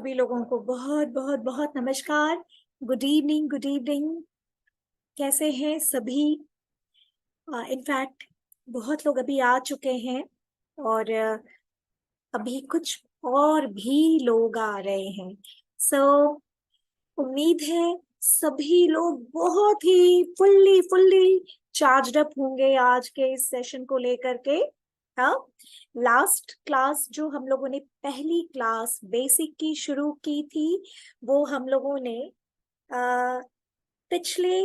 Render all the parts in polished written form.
सभी लोगों को बहुत बहुत बहुत नमस्कार। Good evening, good evening. कैसे हैं सभी? इनफैक्ट बहुत लोग अभी आ चुके हैं और अभी कुछ और भी लोग आ रहे हैं। सो उम्मीद है सभी लोग बहुत ही फुल्ली फुल्ली चार्ज्ड अप होंगे आज के इस सेशन को लेकर के। हाँ, लास्ट क्लास जो हम लोगों ने पहली क्लास बेसिक की शुरू की थी वो हम लोगों ने आ, पिछले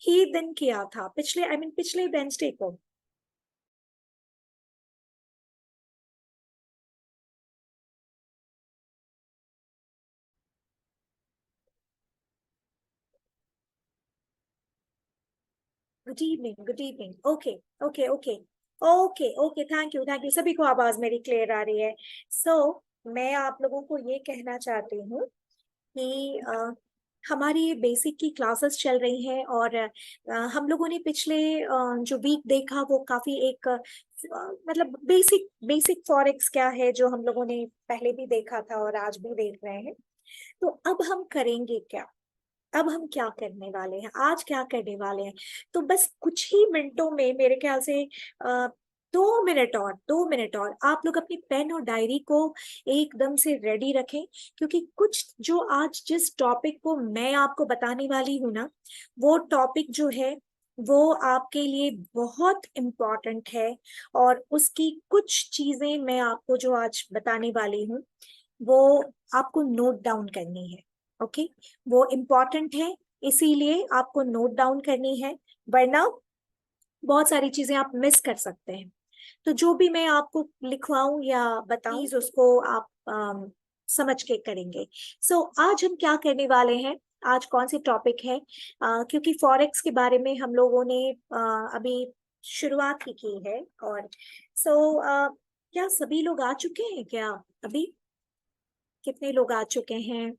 ही दिन किया था, पिछले पिछले वेंसडे को। Good evening, good evening. Okay okay okay okay okay, thank you सभी को। आवाज मेरी क्लियर आ रही है? सो मैं आप लोगों को ये कहना चाहती हूँ कि हमारी ये बेसिक की क्लासेस चल रही हैं और हम लोगों ने पिछले जो वीक देखा वो काफी एक मतलब बेसिक बेसिक फॉरेक्स क्या है जो हम लोगों ने पहले भी देखा था और आज भी देख रहे हैं। तो अब हम करेंगे क्या? अब हम क्या करने वाले हैं, आज क्या करने वाले हैं? तो बस कुछ ही मिनटों में, मेरे ख्याल से 2 मिनट और आप लोग अपनी पेन और डायरी को एकदम से रेडी रखें, क्योंकि कुछ जो आज जिस टॉपिक को मैं आपको बताने वाली हूँ ना, वो टॉपिक जो है वो आपके लिए बहुत इम्पोर्टेंट है। और उसकी कुछ चीजें मैं आपको जो आज बताने वाली हूँ वो आपको नोट डाउन करनी है। ओके, वो इम्पोर्टेंट है, इसीलिए आपको नोट डाउन करनी है, वरना बहुत सारी चीजें आप मिस कर सकते हैं। तो जो भी मैं आपको लिखवाऊं या बताऊं प्लीज उसको आप समझ के करेंगे। सो आज हम क्या करने वाले हैं, आज कौन सी टॉपिक है? क्योंकि फॉरेक्स के बारे में हम लोगों ने अभी शुरुआत ही की है। और सो क्या सभी लोग आ चुके हैं क्या? अभी कितने लोग आ चुके हैं?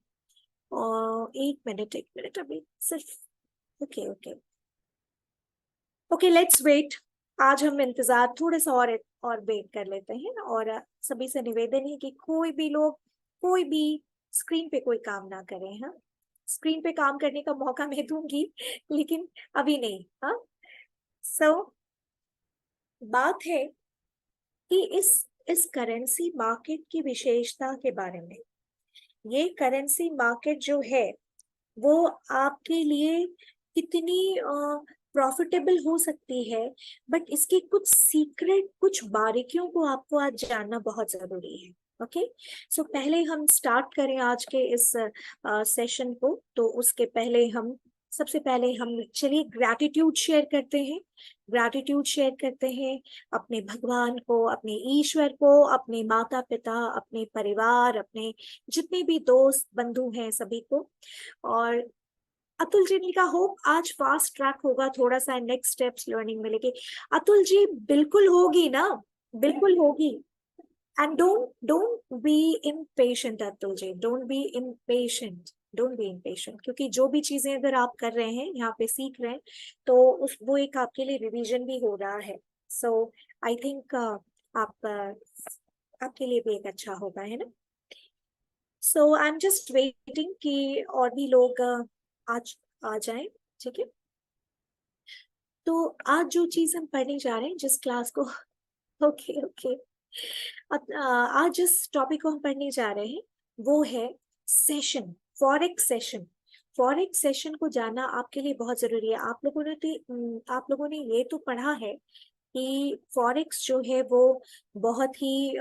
और एक मिनट अभी सिर्फ। Okay okay okay, let's wait. आज हम इंतजार थोड़ा सा और वेट कर लेते हैं। और सभी से निवेदन है कि कोई भी लोग, कोई भी स्क्रीन पे कोई काम ना करें। हाँ, स्क्रीन पे काम करने का मौका मैं दूंगी लेकिन अभी नहीं। हाँ, सो बात है कि इस करेंसी मार्केट की विशेषता के बारे में। ये करेंसी मार्केट जो है वो आपके लिए कितनी प्रॉफिटेबल हो सकती है, बट इसके कुछ सीक्रेट, कुछ बारीकियों को आपको आज जानना बहुत जरूरी है। ओके, सो पहले हम स्टार्ट करें आज के इस सेशन को, तो उसके पहले हम सबसे पहले हम चलिए ग्रैटिट्यूड शेयर करते हैं। ग्रैटिट्यूड शेयर करते हैं अपने भगवान को, अपने ईश्वर को, अपने माता पिता, अपने परिवार, अपने जितने भी दोस्त बंधु हैं सभी को। और अतुल जी का होप आज फास्ट ट्रैक होगा, थोड़ा सा नेक्स्ट स्टेप्स लर्निंग मिलेगी। अतुल जी बिल्कुल होगी ना? बिल्कुल होगी। And don't don't be impatient Atul ji, don't be impatient, don't be impatient, क्योंकि जो भी चीजें अगर आप कर रहे हैं, यहाँ पे सीख रहे हैं, तो उस वो एक आपके लिए रिवीजन भी हो रहा है। सो आई थिंक आप आपके लिए भी एक अच्छा होगा, है ना? सो आई एम जस्ट वेटिंग कि और भी लोग आज आ जाएं। ठीक है, तो आज जो चीज हम पढ़ने जा रहे हैं, जिस क्लास को ओके ओके, आज जिस टॉपिक को हम पढ़ने जा रहे हैं वो है session, forex session. Forex session को जानना आपके लिए बहुत जरूरी है। आप लोगों ने ये तो पढ़ा है कि फॉरेक्स जो है वो बहुत ही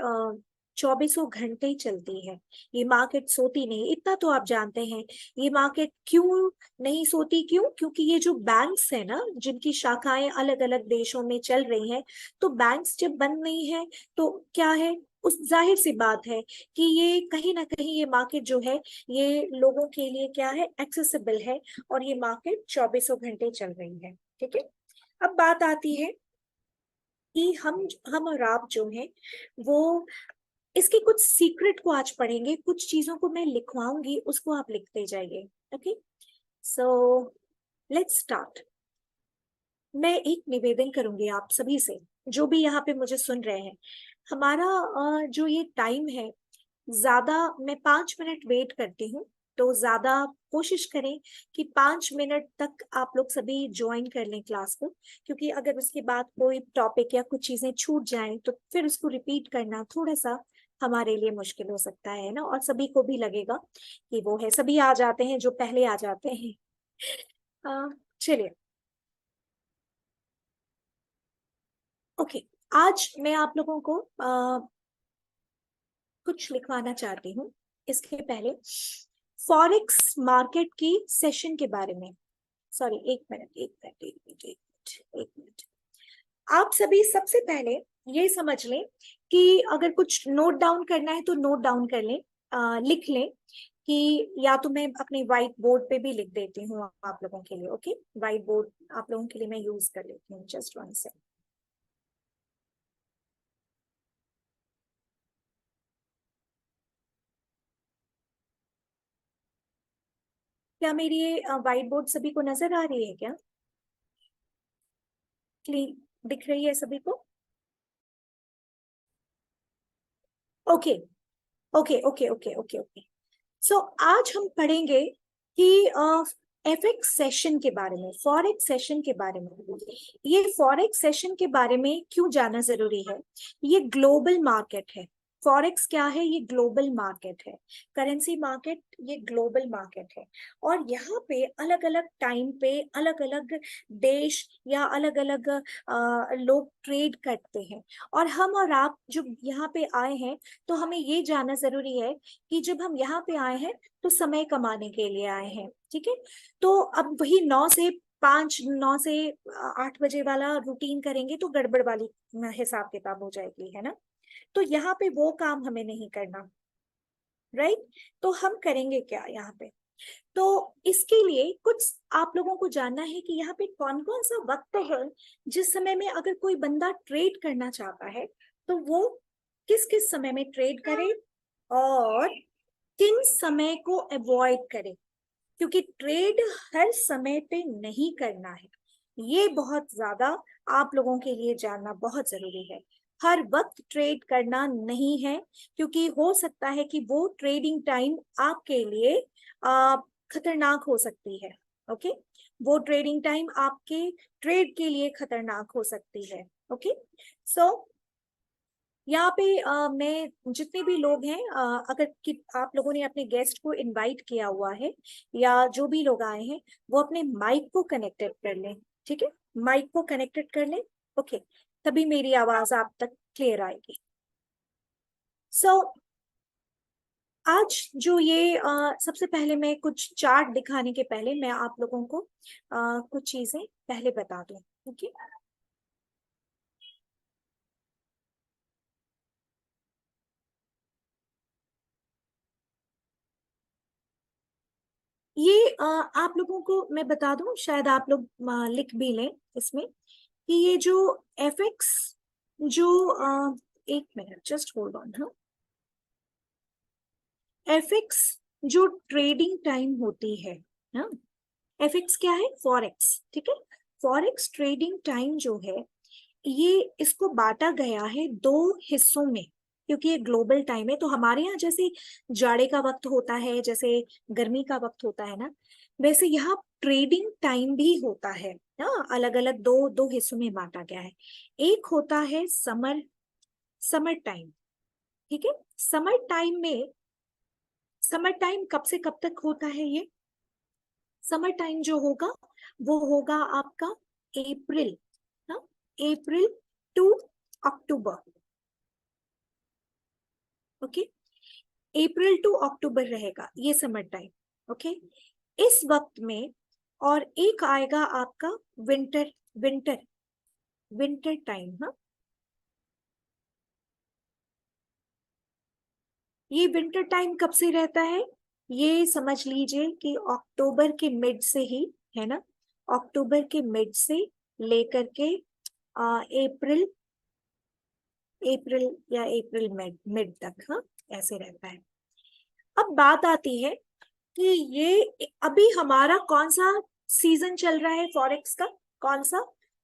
2400 घंटे ही चलती है। ये मार्केट सोती नहीं, इतना तो आप जानते हैं। ये मार्केट क्यों नहीं सोती? क्यों? क्योंकि ये जो बैंक्स है ना, जिनकी शाखाएं अलग अलग देशों में चल रही हैं, तो बैंक्स जब बंद नहीं है तो क्या है, उस जाहिर सी बात है कि ये कहीं ना कहीं ये मार्केट जो है ये लोगों के लिए क्या है, एक्सेसिबल है। और ये मार्केट 2400 घंटे चल रही है। ठीक है, अब बात आती है कि हम और आप जो हैं वो इसके कुछ सीक्रेट को आज पढ़ेंगे। कुछ चीजों को मैं लिखवाऊंगी, उसको आप लिखते जाइए। Okay, so let's start. मैं एक निवेदन करूंगी आप सभी से, जो भी यहाँ पे मुझे सुन रहे हैं। हमारा जो ये टाइम है ज्यादा मैं 5 मिनट वेट करती हूँ, तो ज्यादा कोशिश करें कि 5 मिनट तक आप लोग सभी ज्वाइन कर लें क्लास को, क्योंकि अगर उसके बाद कोई टॉपिक या कुछ चीजें छूट जाएं तो फिर उसको रिपीट करना थोड़ा सा हमारे लिए मुश्किल हो सकता है ना, और सभी को भी लगेगा कि वो है, सभी आ जाते हैं जो पहले आ जाते हैं। चलिए। ओके। आज मैं आप लोगों को कुछ लिखवाना चाहती हूँ। इसके पहले फॉरेक्स मार्केट की सेशन के बारे में, सॉरी, एक मिनट एक मिनट एक मिनट एक मिनट एक मिनट। आप सभी सबसे पहले ये समझ लें कि अगर कुछ नोट डाउन करना है तो नोट डाउन कर लें, लिख लें, कि या तो मैं अपने व्हाइट बोर्ड पे भी लिख देती हूँ आप लोगों के लिए। ओके, व्हाइट बोर्ड आप लोगों के लिए मैं यूज कर लेती हूँ, जस्ट वन सेकंड। क्या मेरी ये व्हाइट बोर्ड सभी को नजर आ रही है क्या? क्लीन दिख रही है सभी को? Okay okay okay okay okay okay. So आज हम पढ़ेंगे कि एफएक्स सेशन के बारे में, फॉरेक्स सेशन के बारे में। ये फॉरेक्स सेशन के बारे में क्यों जानना जरूरी है? ये ग्लोबल मार्केट है। फॉरेक्स क्या है? ये ग्लोबल मार्केट है, करेंसी मार्केट, ये ग्लोबल मार्केट है। और यहाँ पे अलग अलग टाइम पे अलग अलग देश या अलग अलग लोग ट्रेड करते हैं। और हम और आप जो यहाँ पे आए हैं, तो हमें ये जानना जरूरी है कि जब हम यहाँ पे आए हैं तो समय कमाने के लिए आए हैं, ठीक है? तो अब वही 9 से 5, 9 से 8 बजे वाला रूटीन करेंगे तो गड़बड़ वाली हिसाब किताब हो जाएगी, है ना? तो यहाँ पे वो काम हमें नहीं करना, राइट? तो हम करेंगे क्या यहाँ पे? तो इसके लिए कुछ आप लोगों को जानना है कि यहाँ पे कौन कौन सा वक्त है जिस समय में अगर कोई बंदा ट्रेड करना चाहता है तो वो किस किस समय में ट्रेड करे, और किन समय को अवॉइड करें, क्योंकि ट्रेड हर समय पे नहीं करना है। ये बहुत ज्यादा आप लोगों के लिए जानना बहुत जरूरी है। हर वक्त ट्रेड करना नहीं है, क्योंकि हो सकता है कि वो ट्रेडिंग टाइम आपके लिए आ, खतरनाक हो सकती है। ओके, वो ट्रेडिंग टाइम आपके ट्रेड के लिए खतरनाक हो सकती है। ओके, सो यहाँ पे मैं जितने भी लोग हैं, अगर कि आप लोगों ने अपने गेस्ट को इनवाइट किया हुआ है या जो भी लोग आए हैं, वो अपने माइक को कनेक्टेड कर लें, ठीक है? माइक को कनेक्टेड कर लें। ओके, तभी मेरी आवाज आप तक क्लियर आएगी। सो आज जो ये सबसे पहले मैं कुछ चार्ट दिखाने के पहले मैं आप लोगों को कुछ चीजें पहले बता दूं। ओके, ये आप लोगों को मैं बता दूं, शायद आप लोग लिख भी लें इसमें, कि ये जो एफएक्स जो एक मिनट जस्ट होल्ड ऑन। हाँ, एफएक्स जो ट्रेडिंग टाइम होती है ना, एफएक्स क्या है? फॉरेक्स, ठीक है? फॉरेक्स ट्रेडिंग टाइम जो है, ये इसको बांटा गया है दो हिस्सों में, क्योंकि ये ग्लोबल टाइम है। तो हमारे यहाँ जैसे जाड़े का वक्त होता है, जैसे गर्मी का वक्त होता है ना, वैसे यहाँ ट्रेडिंग टाइम भी होता है ना। अलग अलग दो दो हिस्सों में बांटा गया है। एक होता है समर, समर टाइम, ठीक है? समर टाइम में, समर टाइम कब से कब तक होता है ये? समर टाइम जो होगा वो होगा आपका अप्रैल, ना, April to October. Okay, April to October रहेगा ये समर टाइम। ओके, इस वक्त में, और एक आएगा आपका विंटर, विंटर, विंटर टाइम। हाँ, ये विंटर टाइम कब से रहता है? ये समझ लीजिए कि अक्टूबर के मिड से ही, है ना, अक्टूबर के मिड से लेकर के अप्रैल, अप्रैल या अप्रैल मिड, मिड तक, हाँ, ऐसे रहता है। अब बात आती है कि ये अभी हमारा कौन सा सीजन चल रहा है फॉरेक्स का? कौन सा?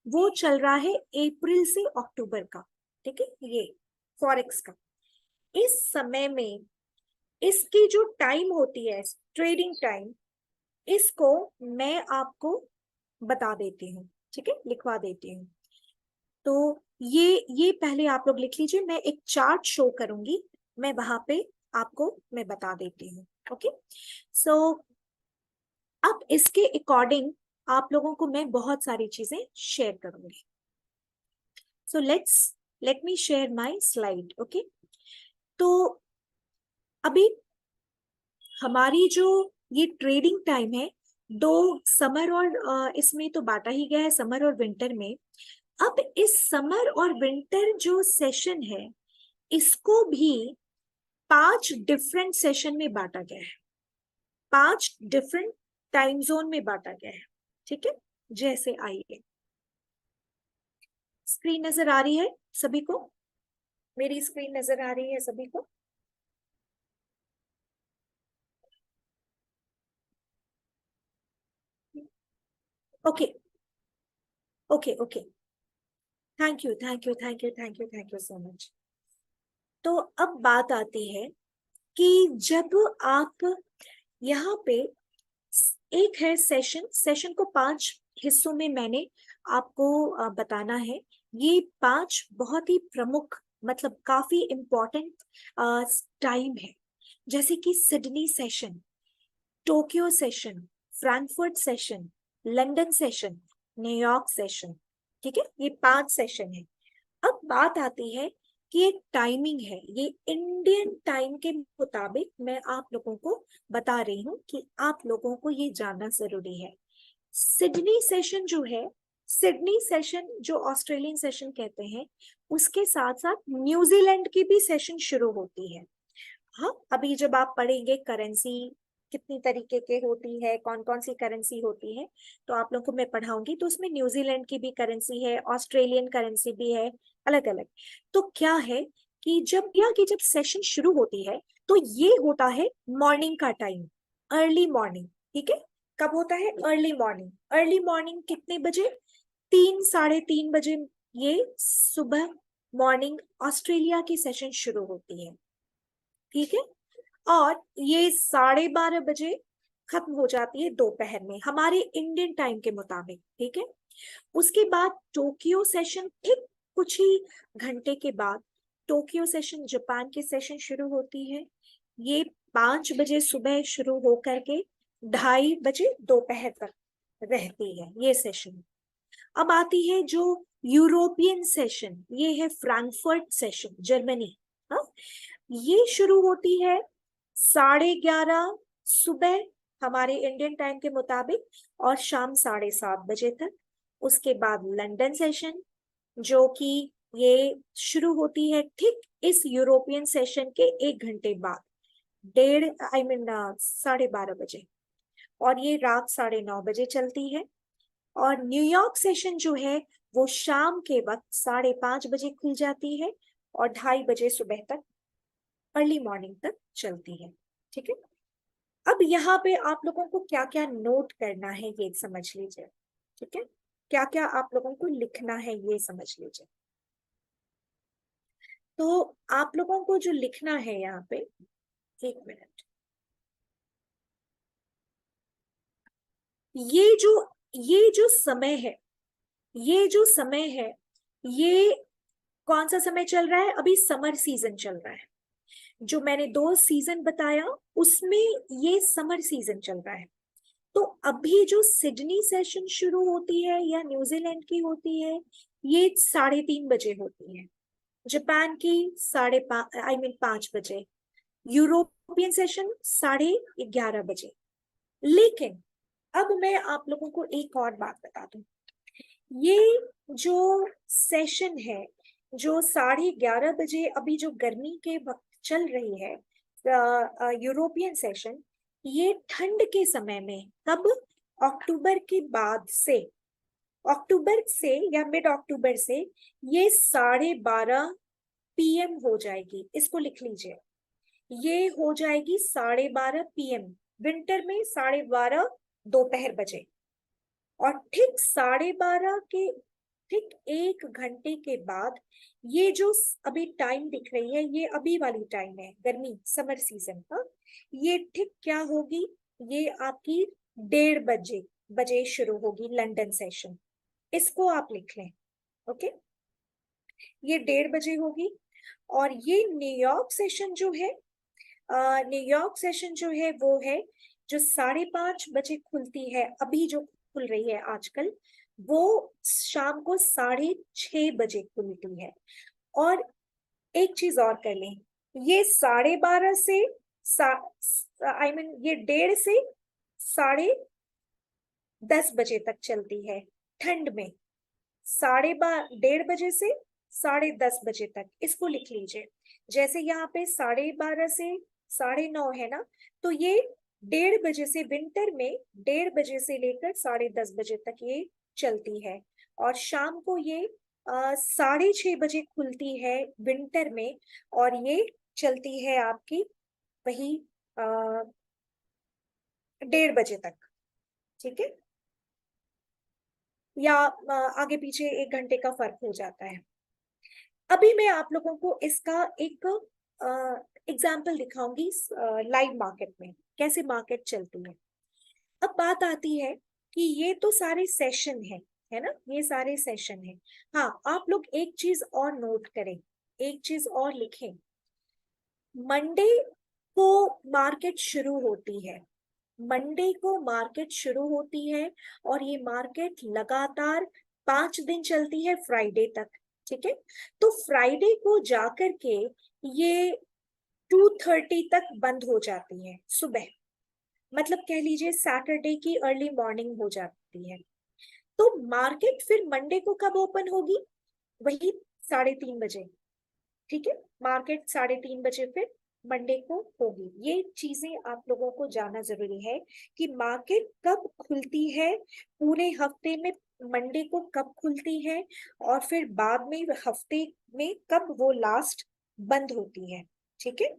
वो चल रहा है अप्रैल से अक्टूबर का, ठीक है? ये फॉरेक्स का, इस समय में इसकी जो टाइम होती है ट्रेडिंग टाइम, इसको मैं आपको बता देती हूँ, ठीक है, लिखवा देती हूँ। तो ये पहले आप लोग लिख लीजिए, मैं एक चार्ट शो करूंगी, मैं वहां पे आपको मैं बता देती हूँ। ओके, सो अब इसके अकॉर्डिंग आप लोगों को मैं बहुत सारी चीजें शेयर करूंगी। So let me share my slide. Okay, तो अभी हमारी जो ये ट्रेडिंग टाइम है, दो समर और इसमें तो बांटा ही गया है, समर और विंटर में। अब इस समर और विंटर जो सेशन है, इसको भी 5 डिफरेंट सेशन में बांटा गया है, 5 डिफरेंट टाइम जोन में बांटा गया है। ठीक है, जैसे आइए, स्क्रीन नजर आ रही है सभी को? मेरी स्क्रीन नजर आ रही है सभी को? Okay okay okay, thank you thank you thank you thank you thank you so much. तो अब बात आती है कि जब आप यहाँ पे एक है सेशन, सेशन को 5 हिस्सों में मैंने आपको बताना है। ये 5 बहुत ही प्रमुख, मतलब काफी इंपॉर्टेंट टाइम है, जैसे कि Sydney session, Tokyo session, Frankfurt session, London session, New York session. ठीक है, ये 5 सेशन है। अब बात आती है कि एक टाइमिंग है, ये इंडियन टाइम के मुताबिक मैं आप लोगों को बता रही हूँ कि आप लोगों को ये जानना जरूरी है। सिडनी सेशन जो है, सिडनी सेशन जो ऑस्ट्रेलियन सेशन कहते हैं, उसके साथ साथ न्यूजीलैंड की भी सेशन शुरू होती है। हाँ, अभी जब आप पढ़ेंगे करेंसी कितनी तरीके के होती है, कौन कौन सी करेंसी होती है, तो आप लोगों को मैं पढ़ाऊंगी। तो उसमें न्यूजीलैंड की भी करेंसी है, ऑस्ट्रेलियन करेंसी भी है, अलग अलग। तो क्या है कि जब सेशन शुरू होती है, तो ये होता है मॉर्निंग का टाइम, अर्ली मॉर्निंग। ठीक है, कब होता है? Early morning. अर्ली मॉर्निंग कितने बजे? 3 साढ़े 3 बजे ये सुबह मॉर्निंग ऑस्ट्रेलिया की सेशन शुरू होती है। ठीक है, और ये 12:30 बजे खत्म हो जाती है दोपहर में, हमारे इंडियन टाइम के मुताबिक। ठीक है, उसके बाद टोक्यो सेशन, ठीक कुछ ही घंटे के बाद टोक्यो सेशन, जापान की सेशन शुरू होती है। ये 5 बजे सुबह शुरू होकर के 2:30 बजे दोपहर तक रहती है ये सेशन। अब आती है जो यूरोपियन सेशन, ये है फ्रैंकफर्ट सेशन, जर्मनी। हाँ, ये शुरू होती है 11:30 सुबह हमारे इंडियन टाइम के मुताबिक, और शाम 7:30 बजे तक। उसके बाद लंदन सेशन, जो कि ये शुरू होती है ठीक इस यूरोपियन सेशन के 1 घंटे बाद, डेढ़ आई मीन 12:30 बजे, और ये रात 9:30 बजे चलती है। और न्यूयॉर्क सेशन जो है, वो शाम के वक्त 5:30 बजे खुल जाती है, और 2:30 बजे सुबह तक, अर्ली मॉर्निंग तक चलती है। ठीक है, अब यहाँ पे आप लोगों को क्या क्या नोट करना है ये समझ लीजिए। ठीक है, क्या क्या आप लोगों को लिखना है ये समझ लीजिए। तो आप लोगों को जो लिखना है यहाँ पे, 1 मिनट, ये जो ये जो समय है, ये जो समय है, ये कौन सा समय चल रहा है? अभी समर सीजन चल रहा है। जो मैंने 2 सीजन बताया, उसमें ये समर सीजन चल रहा है। तो अभी जो सिडनी सेशन शुरू होती है या न्यूजीलैंड की होती है, ये 3:30 बजे होती है। जापान की 5:30 बजे, यूरोपियन सेशन 11:30 बजे। लेकिन अब मैं आप लोगों को एक और बात बता दूं, ये जो सेशन है, जो 11:30 बजे अभी जो गर्मी के वक्त चल रही है, यूरोपियन सेशन, ये ठंड के समय में, तब अक्टूबर के बाद से, अक्टूबर से या मिड अक्टूबर से ये 12:30 PM हो जाएगी। इसको लिख लीजिए, ये हो जाएगी 12:30 PM, विंटर में 12:30 दोपहर बजे। और ठीक 12:30 के ठीक 1 घंटे के बाद, ये जो अभी टाइम दिख रही है, ये अभी वाली टाइम है, गर्मी समर सीजन का। ये ठीक क्या होगी, ये आपकी 1:30 बजे शुरू होगी लंदन सेशन, इसको आप लिख लें। ओके, ये 1:30 होगी। और ये न्यूयॉर्क सेशन जो है, न्यूयॉर्क सेशन जो है वो है जो 5:30 खुलती है, अभी जो खुल रही है आजकल, वो शाम को 6:30 खुलती है। और एक चीज और कर लें, ये 12:30 से ये 1:30 से 10:30 तक चलती है ठंड में। 1:30 से 10:30 तक, इसको लिख लीजिए। जैसे यहाँ पे 12:30 से 9:30 है ना, तो ये 1:30 से विंटर में 1:30 से लेकर 10:30 तक ये चलती है। और शाम को ये 6:30 खुलती है विंटर में, और ये चलती है आपकी वही 1:30 तक। ठीक है, या आगे पीछे 1 घंटे का फर्क हो जाता है। अभी मैं आप लोगों को इसका एक एग्जाम्पल दिखाऊंगी लाइव मार्केट में, कैसे मार्केट चलती है। अब बात आती है कि ये तो सारे सेशन है ना, ये सारे सेशन है। हाँ, आप लोग एक चीज और नोट करें, एक चीज और लिखें। मंडे को मार्केट शुरू होती है, मंडे को मार्केट शुरू होती है, और ये मार्केट लगातार 5 दिन चलती है फ्राइडे तक। ठीक है, तो फ्राइडे को जाकर के ये 2:30 तक बंद हो जाती है सुबह, मतलब कह लीजिए सैटरडे की अर्ली मॉर्निंग हो जाती है। तो मार्केट फिर मंडे को कब ओपन होगी, वही 3:30 बजे। ठीक है, मार्केट 3:30 फिर मंडे को होगी। ये चीजें आप लोगों को जानना जरूरी है कि मार्केट कब खुलती है पूरे हफ्ते में, मंडे को कब खुलती है, और फिर बाद में हफ्ते में कब वो लास्ट बंद होती है। ठीक है,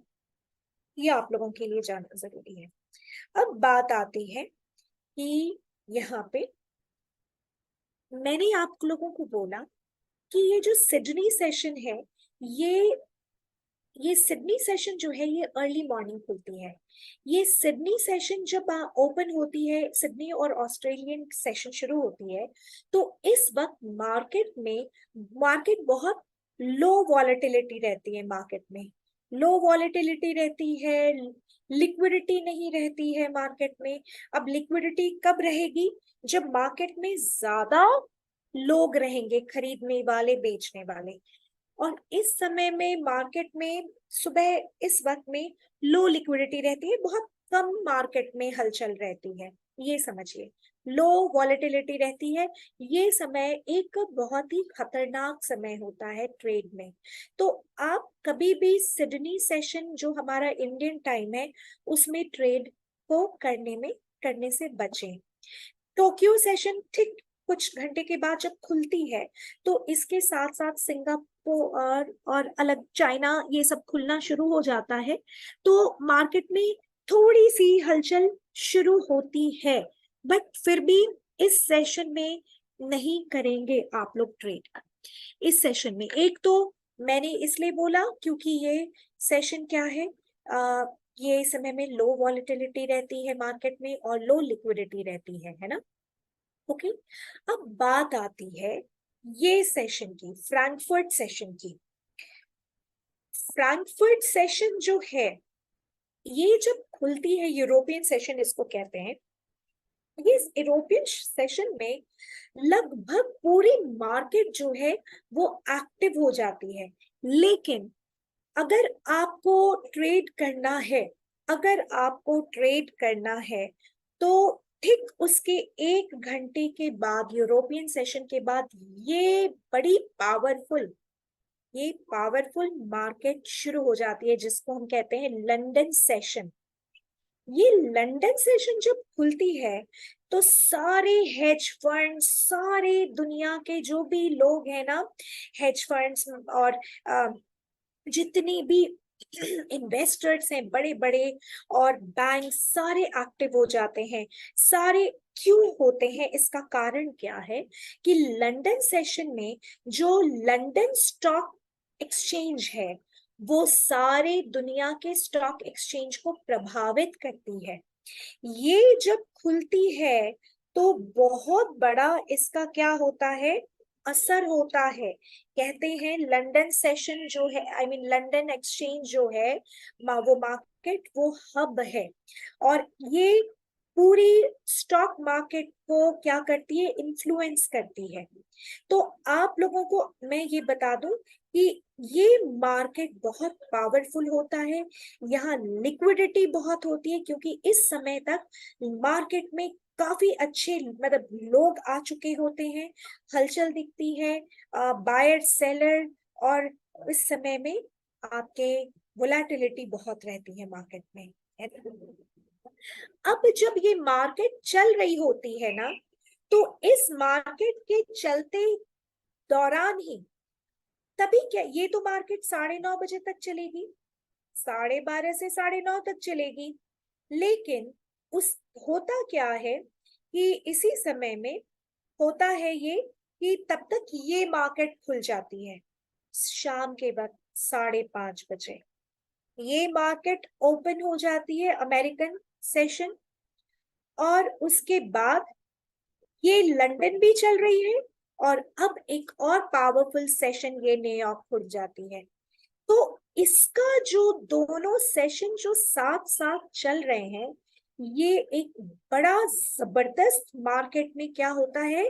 ये आप लोगों के लिए जानना जरूरी है। अब बात आती है कि यहाँ पे मैंने आप लोगों को बोला कि ये जो सिडनी सेशन है, ये ये सिडनी सेशन जो है ये अर्ली मॉर्निंग खुलती है। ये सिडनी सेशन जब ओपन होती है, सिडनी और ऑस्ट्रेलियन सेशन शुरू होती है, तो इस वक्त मार्केट बहुत लो वॉलेटिलिटी रहती है, मार्केट में लो वॉलेटिलिटी रहती है, लिक्विडिटी नहीं रहती है मार्केट में। अब लिक्विडिटी कब रहेगी, जब मार्केट में ज्यादा लोग रहेंगे, खरीदने वाले बेचने वाले। और इस समय में मार्केट में सुबह इस वक्त में लो लिक्विडिटी रहती है, बहुत कम मार्केट में हलचल रहती है, ये समझिए, लो वॉलेटिलिटी रहती है। ये समय एक बहुत ही खतरनाक समय होता है ट्रेड में। तो आप कभी भी सिडनी सेशन जो हमारा इंडियन टाइम है उसमें ट्रेड को करने से बचें। टोक्यो सेशन ठीक कुछ घंटे के बाद जब खुलती है, तो इसके साथ साथ सिंगापुर और अलग चाइना ये सब खुलना शुरू हो जाता है, तो मार्केट में थोड़ी सी हलचल शुरू होती है। बट फिर भी इस सेशन में नहीं करेंगे आप लोग ट्रेड। इस सेशन में एक तो मैंने इसलिए बोला क्योंकि ये सेशन क्या है, ये समय में लो वॉलेटिलिटी रहती है मार्केट में और लो लिक्विडिटी रहती है ना। ओके, अब बात आती है ये सेशन की, फ्रैंकफर्ट सेशन की। फ्रैंकफर्ट सेशन जो है, ये जब खुलती है, यूरोपियन सेशन इसको कहते हैं, ये यूरोपियन सेशन में लगभग पूरी मार्केट जो है वो एक्टिव हो जाती है। लेकिन अगर आपको ट्रेड करना है, अगर आपको ट्रेड करना है, तो ठीक उसके 1 घंटे के बाद, यूरोपियन सेशन के बाद, ये बड़ी पावरफुल मार्केट शुरू हो जाती है, जिसको हम कहते हैं लंदन सेशन। ये लंदन सेशन जब खुलती है, तो सारे हेज फंड्स, सारे दुनिया के जो भी लोग हैं ना, हेज फंड्स और जितने भी इन्वेस्टर्स हैं बड़े बड़े, और बैंक, सारे एक्टिव हो जाते हैं। सारे क्यों होते हैं, इसका कारण क्या है कि लंदन सेशन में जो लंदन स्टॉक एक्सचेंज है, वो सारे दुनिया के स्टॉक एक्सचेंज को प्रभावित करती है। ये जब खुलती है तो बहुत बड़ा इसका क्या होता है, असर होता है। कहते हैं लंदन सेशन जो है, आई मीन लंदन एक्सचेंज जो है, वो मार्केट वो हब है, और ये पूरी स्टॉक मार्केट को क्या करती है, इन्फ्लुएंस करती है। तो आप लोगों को मैं ये बता दूं कि ये मार्केट बहुत पावरफुल होता है, यहाँ लिक्विडिटी बहुत होती है, क्योंकि इस समय तक मार्केट में काफी अच्छे मतलब लोग आ चुके होते हैं, हलचल दिखती है, बायर सेलर, और इस समय में आपके वोलेटिलिटी बहुत रहती है मार्केट में, है ना? अब जब ये मार्केट चल रही होती है ना, तो इस मार्केट के चलते दौरान ही, तभी क्या, ये तो मार्केट 9:30 बजे तक चलेगी, 12:30 से 9:30 तक चलेगी, लेकिन उस होता क्या है कि इसी समय में होता है ये कि तब तक ये मार्केट खुल जाती है, शाम के वक्त 5:30 बजे ये मार्केट ओपन हो जाती है, अमेरिकन सेशन, और उसके बाद ये लंदन भी चल रही है, और अब एक और पावरफुल सेशन ये न्यूयॉर्क खुल जाती है। तो इसका जो दोनों सेशन जो साथ साथ चल रहे हैं, ये एक बड़ा जबरदस्त मार्केट में क्या होता है,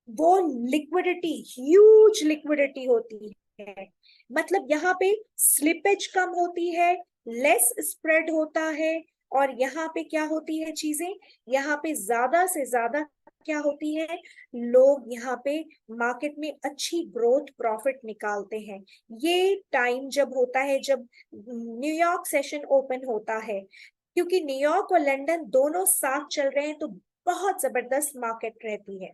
वो लिक्विडिटी, ह्यूज लिक्विडिटी होती है। मतलब यहाँ पे स्लिपेज कम होती है, लेस स्प्रेड होता है, और यहाँ पे क्या होती है चीजें, यहाँ पे ज्यादा से ज्यादा क्या होती है, लोग यहाँ पे मार्केट में अच्छी ग्रोथ प्रॉफिट निकालते हैं। ये टाइम जब होता है, जब न्यूयॉर्क सेशन ओपन होता है, क्योंकि न्यूयॉर्क और लंदन दोनों साथ चल रहे हैं, तो बहुत जबरदस्त मार्केट रहती है।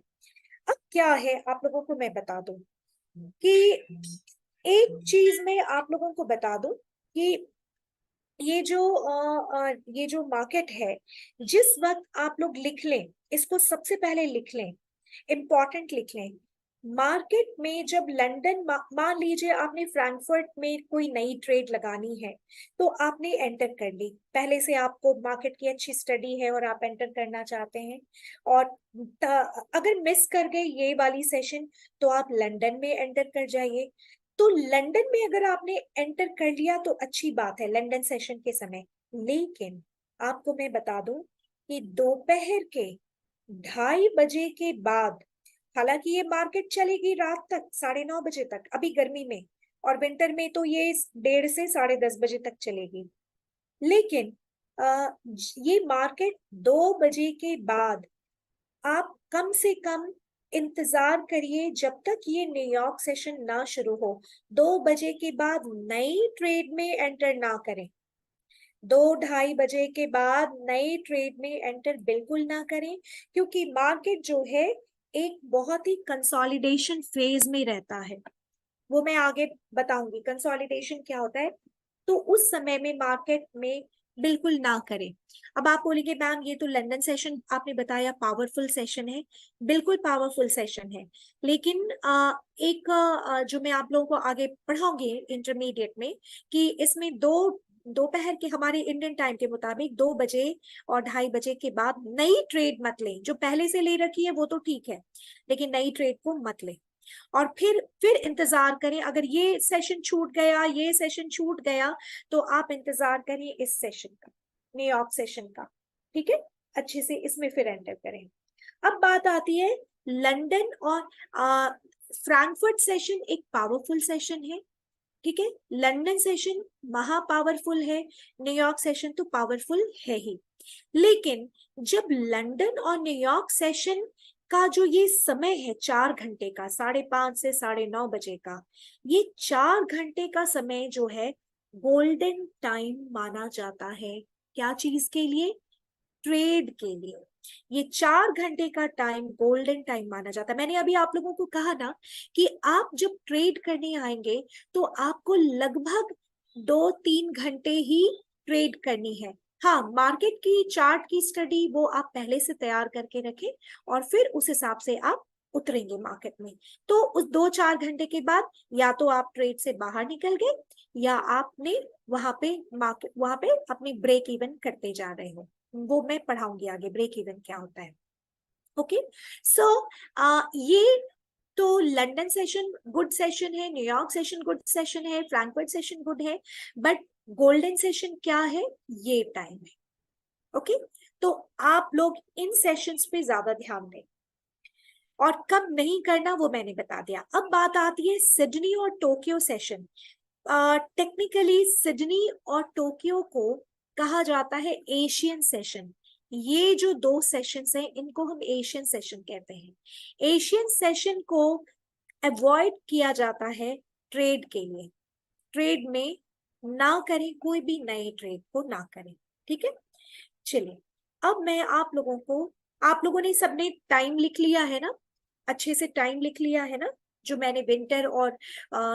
अब क्या है, आप लोगों को मैं बता दूं कि एक चीज मैं आप लोगों को बता दूं कि ये जो मार्केट है, जिस वक्त आप लोग लिख लें, इसको सबसे पहले लिख लें, इम्पोर्टेंट लिख लें। मार्केट में जब लंदन, मान लीजिए आपने फ्रैंकफर्ट में कोई नई ट्रेड लगानी है, तो आपने एंटर कर ली, पहले से आपको मार्केट की अच्छी स्टडी है और आप एंटर करना चाहते हैं, और अगर मिस कर गए ये वाली सेशन, तो आप लंदन में एंटर कर जाइए। तो लंदन में अगर आपने एंटर कर लिया तो अच्छी बात है लंदन सेशन के समय, लेकिन आपको मैं बता दूं कि दोपहर के 2:30 बजे के बाद, हालांकि ये मार्केट चलेगी रात तक 9:30 बजे तक, अभी गर्मी में, और विंटर में तो ये 1:30 से 10:30 बजे तक चलेगी, लेकिन ये मार्केट 2 बजे के बाद आप कम से कम इंतजार करिए जब तक ये न्यूयॉर्क सेशन ना शुरू हो। 2 बजे के बाद नई ट्रेड में एंटर ना करें, 2-2:30 बजे के बाद नई ट्रेड में एंटर बिल्कुल ना करें, क्योंकि मार्केट जो है एक बहुत ही कंसोलिडेशन फेज में रहता है। वो मैं आगे बताऊंगी कंसोलिडेशन क्या होता है। तो उस समय में मार्केट में बिल्कुल ना करें। अब आप बोलेंगे मैम ये तो लंदन सेशन आपने बताया पावरफुल सेशन है, बिल्कुल पावरफुल सेशन है, लेकिन जो मैं आप लोगों को आगे पढ़ाऊंगी इंटरमीडिएट में, कि इसमें दोपहर के हमारे इंडियन टाइम के मुताबिक 2 बजे और 2:30 बजे के बाद नई ट्रेड मत लें। जो पहले से ले रखी है वो तो ठीक है, लेकिन नई ट्रेड को मत लें। और फिर इंतजार करें, अगर ये सेशन छूट गया, ये सेशन छूट गया, तो आप इंतजार करें इस सेशन का, न्यूयॉर्क सेशन का, ठीक है, अच्छे से इसमें फिर एंटर करें। अब बात आती है लंदन और फ्रैंकफर्ट सेशन एक पावरफुल सेशन है, ठीक है, लंदन सेशन महा पावरफुल है, न्यूयॉर्क सेशन तो पावरफुल है ही, लेकिन जब लंदन और न्यूयॉर्क सेशन का जो ये समय है 4 घंटे का, 5:30 से 9:30 बजे का, ये 4 घंटे का समय जो है गोल्डन टाइम माना जाता है। क्या चीज के लिए, ट्रेड के लिए। ये 4 घंटे का टाइम गोल्डन टाइम माना जाता है। मैंने अभी आप लोगों को कहा ना कि आप जब ट्रेड करने आएंगे तो आपको लगभग 2-3 घंटे ही ट्रेड करनी है। हाँ, मार्केट की चार्ट की स्टडी वो आप पहले से तैयार करके रखें, और फिर उस हिसाब से आप उतरेंगे मार्केट में। तो उस 2-4 घंटे के बाद या तो आप ट्रेड से बाहर निकल गए या आपने वहां पे अपनी ब्रेक इवन करते जा रहे हो। वो मैं पढ़ाऊंगी आगे ब्रेक इवन क्या होता है। ओके, सो ये तो लंदन सेशन गुड सेशन है, न्यूयॉर्क सेशन गुड सेशन है, फ्रैंकफर्ट सेशन गुड है, बट गोल्डन सेशन क्या है, ये टाइम है। ओके, तो आप लोग इन सेशंस पे ज्यादा ध्यान दें और कब नहीं करना वो मैंने बता दिया। अब बात आती है सिडनी और टोक्यो सेशन। टेक्निकली सिडनी और टोक्यो को कहा जाता है एशियन सेशन। ये जो दो सेशंस हैं इनको हम एशियन सेशन कहते हैं। एशियन सेशन को अवॉइड किया जाता है ट्रेड के लिए। ट्रेड में ना करें, कोई भी नए ट्रेड को ना करें, ठीक है। चलिए, अब मैं आप लोगों ने सबने टाइम लिख लिया है ना, अच्छे से टाइम लिख लिया है ना, जो मैंने विंटर और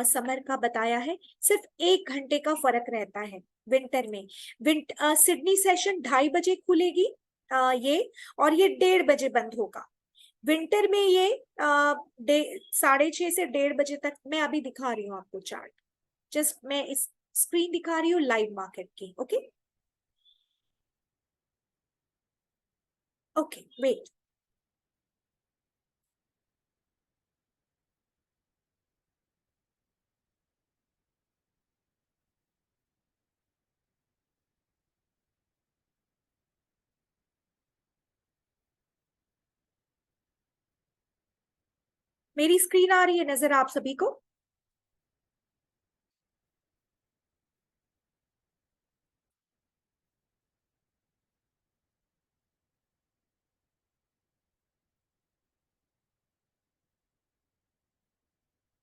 समर का बताया है। सिर्फ 1 घंटे का फर्क रहता है विंटर में। सिडनी सेशन 2:30 बजे खुलेगी, ये, और ये 1:30 बजे बंद होगा। विंटर में ये 6:30 से 1:30 बजे तक। मैं अभी दिखा रही हूँ आपको चार्ट, जस्ट मैं इस स्क्रीन दिखा रही हूँ लाइव मार्केट की। Okay okay, wait. मेरी स्क्रीन आ रही है नजर आप सभी को?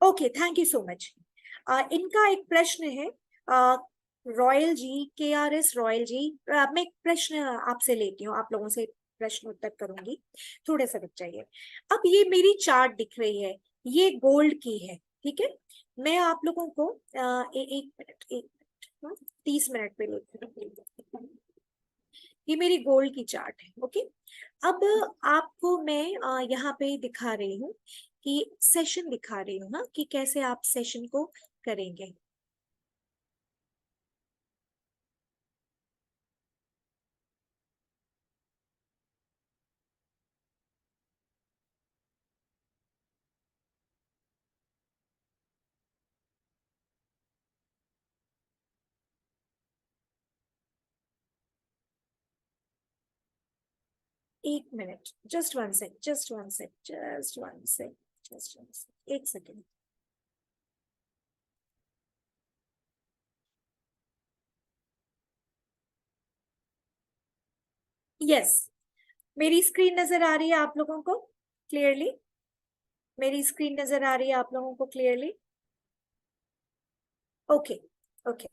Okay, thank you so much. इनका एक प्रश्न है, रॉयल जी, KRS रॉयल जी। मैं एक प्रश्न आपसे लेती हूँ, आप लोगों से प्रश्न उत्तर करूंगी, थोड़े से रुक जाइए। अब ये मेरी चार्ट दिख रही है, ये गोल्ड की है, ठीक है। मैं आप लोगों को 1 मिनट, 1 मिनट, 30 मिनट पे लेती हूँ। ये मेरी गोल्ड की चार्ट है, ओके। अब आपको मैं यहाँ पे दिखा रही हूँ कि सेशन दिखा रही हूँ ना, कि कैसे आप सेशन को करेंगे। 1 minute, just one sec, just one sec, just one sec, just one sec, 1 second. Yes, मेरी स्क्रीन नजर आ रही है आप लोगों को क्लियरली? मेरी स्क्रीन नजर आ रही है आप लोगों को क्लियरली? Okay okay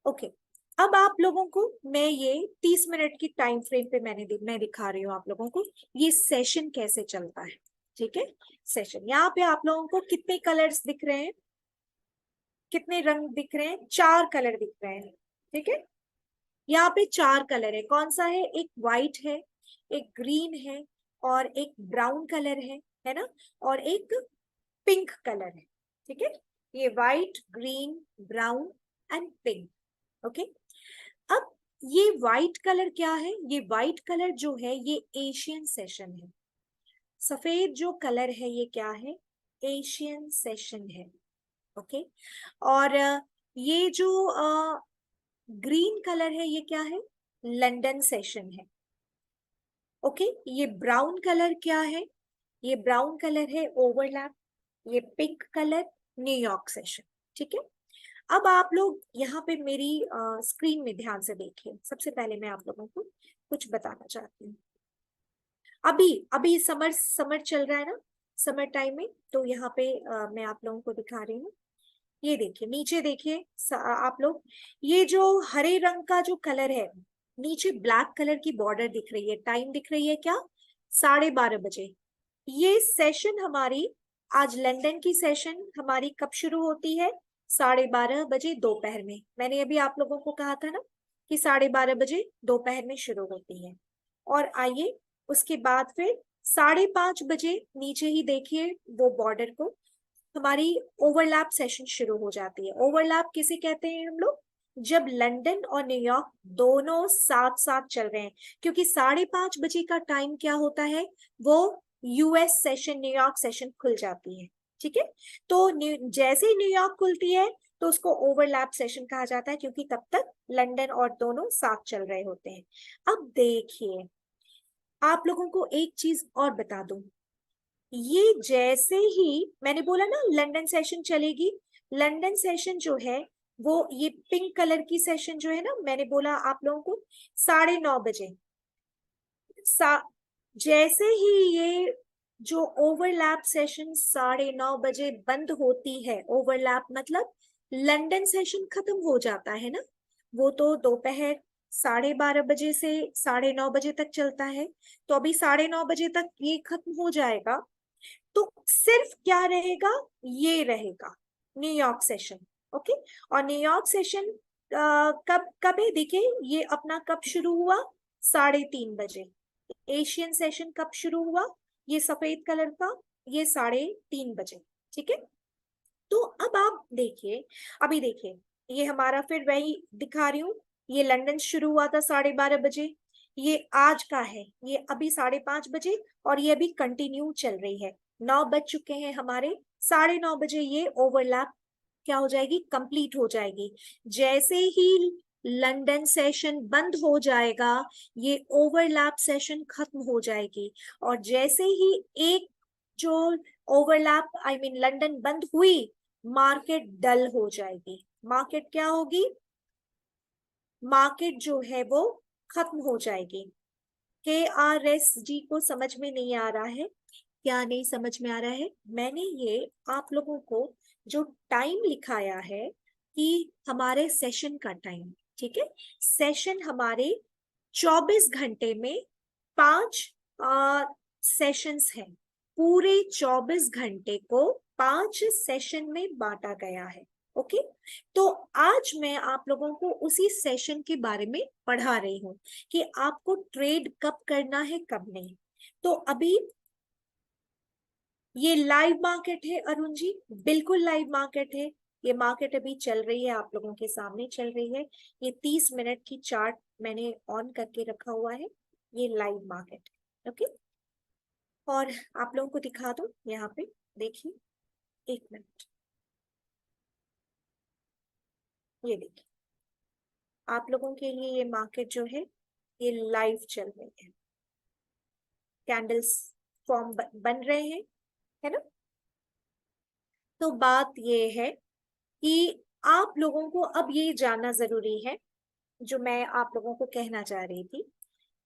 okay. अब आप लोगों को मैं ये 30 मिनट की टाइम फ्रेम पे मैं दिखा रही हूँ आप लोगों को ये सेशन कैसे चलता है, ठीक है। सेशन, यहाँ पे आप लोगों को कितने कलर्स दिख रहे हैं, कितने रंग दिख रहे हैं? 4 कलर दिख रहे हैं, ठीक है। यहाँ पे 4 कलर है, कौन सा है? एक व्हाइट है, एक ग्रीन है, और एक ब्राउन कलर है ना, और एक पिंक कलर है, ठीक है। ये white, green, brown and pink, okay. अब ये व्हाइट कलर क्या है? ये व्हाइट कलर जो है ये एशियन सेशन है। सफेद जो कलर है ये क्या है? एशियन सेशन है, ओके। और ये जो ग्रीन कलर है ये क्या है? लंदन सेशन है, ओके। ये ब्राउन कलर क्या है? ये ब्राउन कलर है ओवरलैप। ये पिंक कलर न्यूयॉर्क सेशन, ठीक है। अब आप लोग यहाँ पे मेरी स्क्रीन में ध्यान से देखिए। सबसे पहले मैं आप लोगों को कुछ बताना चाहती हूँ। अभी अभी समर समर चल रहा है ना, समर टाइम में, तो यहाँ पे मैं आप लोगों को दिखा रही हूँ। ये देखिए, नीचे देखिए आप लोग, ये जो हरे रंग का जो कलर है, नीचे ब्लैक कलर की बॉर्डर दिख रही है, टाइम दिख रही है क्या? 12:30 बजे। ये सेशन हमारी, आज लंदन की सेशन हमारी कब शुरू होती है? 12:30 बजे दोपहर में। मैंने अभी आप लोगों को कहा था ना कि 12:30 बजे दोपहर में शुरू होती है। और आइए उसके बाद फिर 5:30 बजे नीचे ही देखिए वो बॉर्डर को हमारी ओवरलैप सेशन शुरू हो जाती है। ओवरलैप किसे कहते हैं हम लोग? जब लंदन और न्यूयॉर्क दोनों साथ साथ चल रहे हैं, क्योंकि 5:30 बजे का टाइम क्या होता है, वो यूएस सेशन, न्यूयॉर्क सेशन खुल जाती है। ठीक है, तो जैसे ही न्यूयॉर्क खुलती है तो उसको ओवरलैप सेशन कहा जाता है, क्योंकि तब तक लंदन और दोनों साथ चल रहे होते हैं। अब देखिए, आप लोगों को एक चीज और बता दूं, ये जैसे ही मैंने बोला ना लंदन सेशन चलेगी, लंदन सेशन जो है वो ये पिंक कलर की सेशन जो है ना, मैंने बोला आप लोगों को 9:30 बजे जैसे ही ये जो ओवरलैप सेशन 9:30 बजे बंद होती है, ओवरलैप मतलब लंदन सेशन खत्म हो जाता है ना, वो तो दोपहर 12:30 बजे से 9:30 बजे तक चलता है, तो अभी 9:30 बजे तक ये खत्म हो जाएगा, तो सिर्फ क्या रहेगा, ये रहेगा न्यूयॉर्क सेशन। ओके, और न्यूयॉर्क सेशन कब कब है, देखिए ये अपना कब शुरू हुआ, 3:30 बजे। एशियन सेशन कब शुरू हुआ, ये सफेद कलर का, ये 3:30 बजे। ठीक है, तो अब आप देखिए, अभी देखिए, ये हमारा फिर वही दिखा रही हूँ, ये लंदन शुरू हुआ था 12:30 बजे, ये आज का है, ये अभी 5:30 बजे, और ये अभी कंटिन्यू चल रही है। 9 बज चुके हैं हमारे, 9:30 बजे ये ओवरलैप क्या हो जाएगी, कंप्लीट हो जाएगी। जैसे ही लंदन सेशन बंद हो जाएगा, ये ओवरलैप सेशन खत्म हो जाएगी, और जैसे ही एक जो ओवरलैप आई मीन लंदन बंद हुई, मार्केट डल हो जाएगी। मार्केट क्या होगी, मार्केट जो है वो खत्म हो जाएगी। KRSG को समझ में नहीं आ रहा है, क्या नहीं समझ में आ रहा है? मैंने ये आप लोगों को जो टाइम लिखाया है कि हमारे सेशन का टाइम, ठीक है, सेशन हमारे 24 घंटे में 5 सेशंस हैं, पूरे 24 घंटे को 5 सेशन में बांटा गया है। ओके, तो आज मैं आप लोगों को उसी सेशन के बारे में पढ़ा रही हूँ कि आपको ट्रेड कब करना है कब नहीं। तो अभी ये लाइव मार्केट है अरुण जी, बिल्कुल लाइव मार्केट है। ये मार्केट अभी चल रही है, आप लोगों के सामने चल रही है। ये 30 मिनट की चार्ट मैंने ऑन करके रखा हुआ है, ये लाइव मार्केट है। ओके, और आप लोगों को दिखा दूं यहाँ पे, देखिए, एक मिनट, ये देखिए, आप लोगों के लिए ये मार्केट जो है ये लाइव चल रही है, कैंडल्स फॉर्म बन रहे हैं, है ना। तो बात ये है कि आप लोगों को अब ये जानना जरूरी है, जो मैं आप लोगों को कहना चाह रही थी,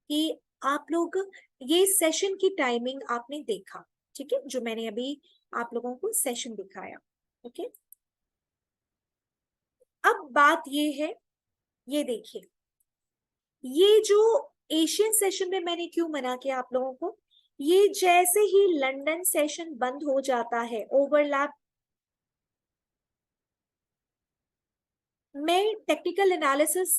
कि आप लोग ये सेशन की टाइमिंग आपने देखा, ठीक है, जो मैंने अभी आप लोगों को सेशन दिखाया। ओके, अब बात ये है, ये देखिए, ये जो एशियन सेशन में मैंने क्यों मना किया आप लोगों को, ये जैसे ही लंदन सेशन बंद हो जाता है, ओवरलैप, मैं टेक्निकल एनालिसिस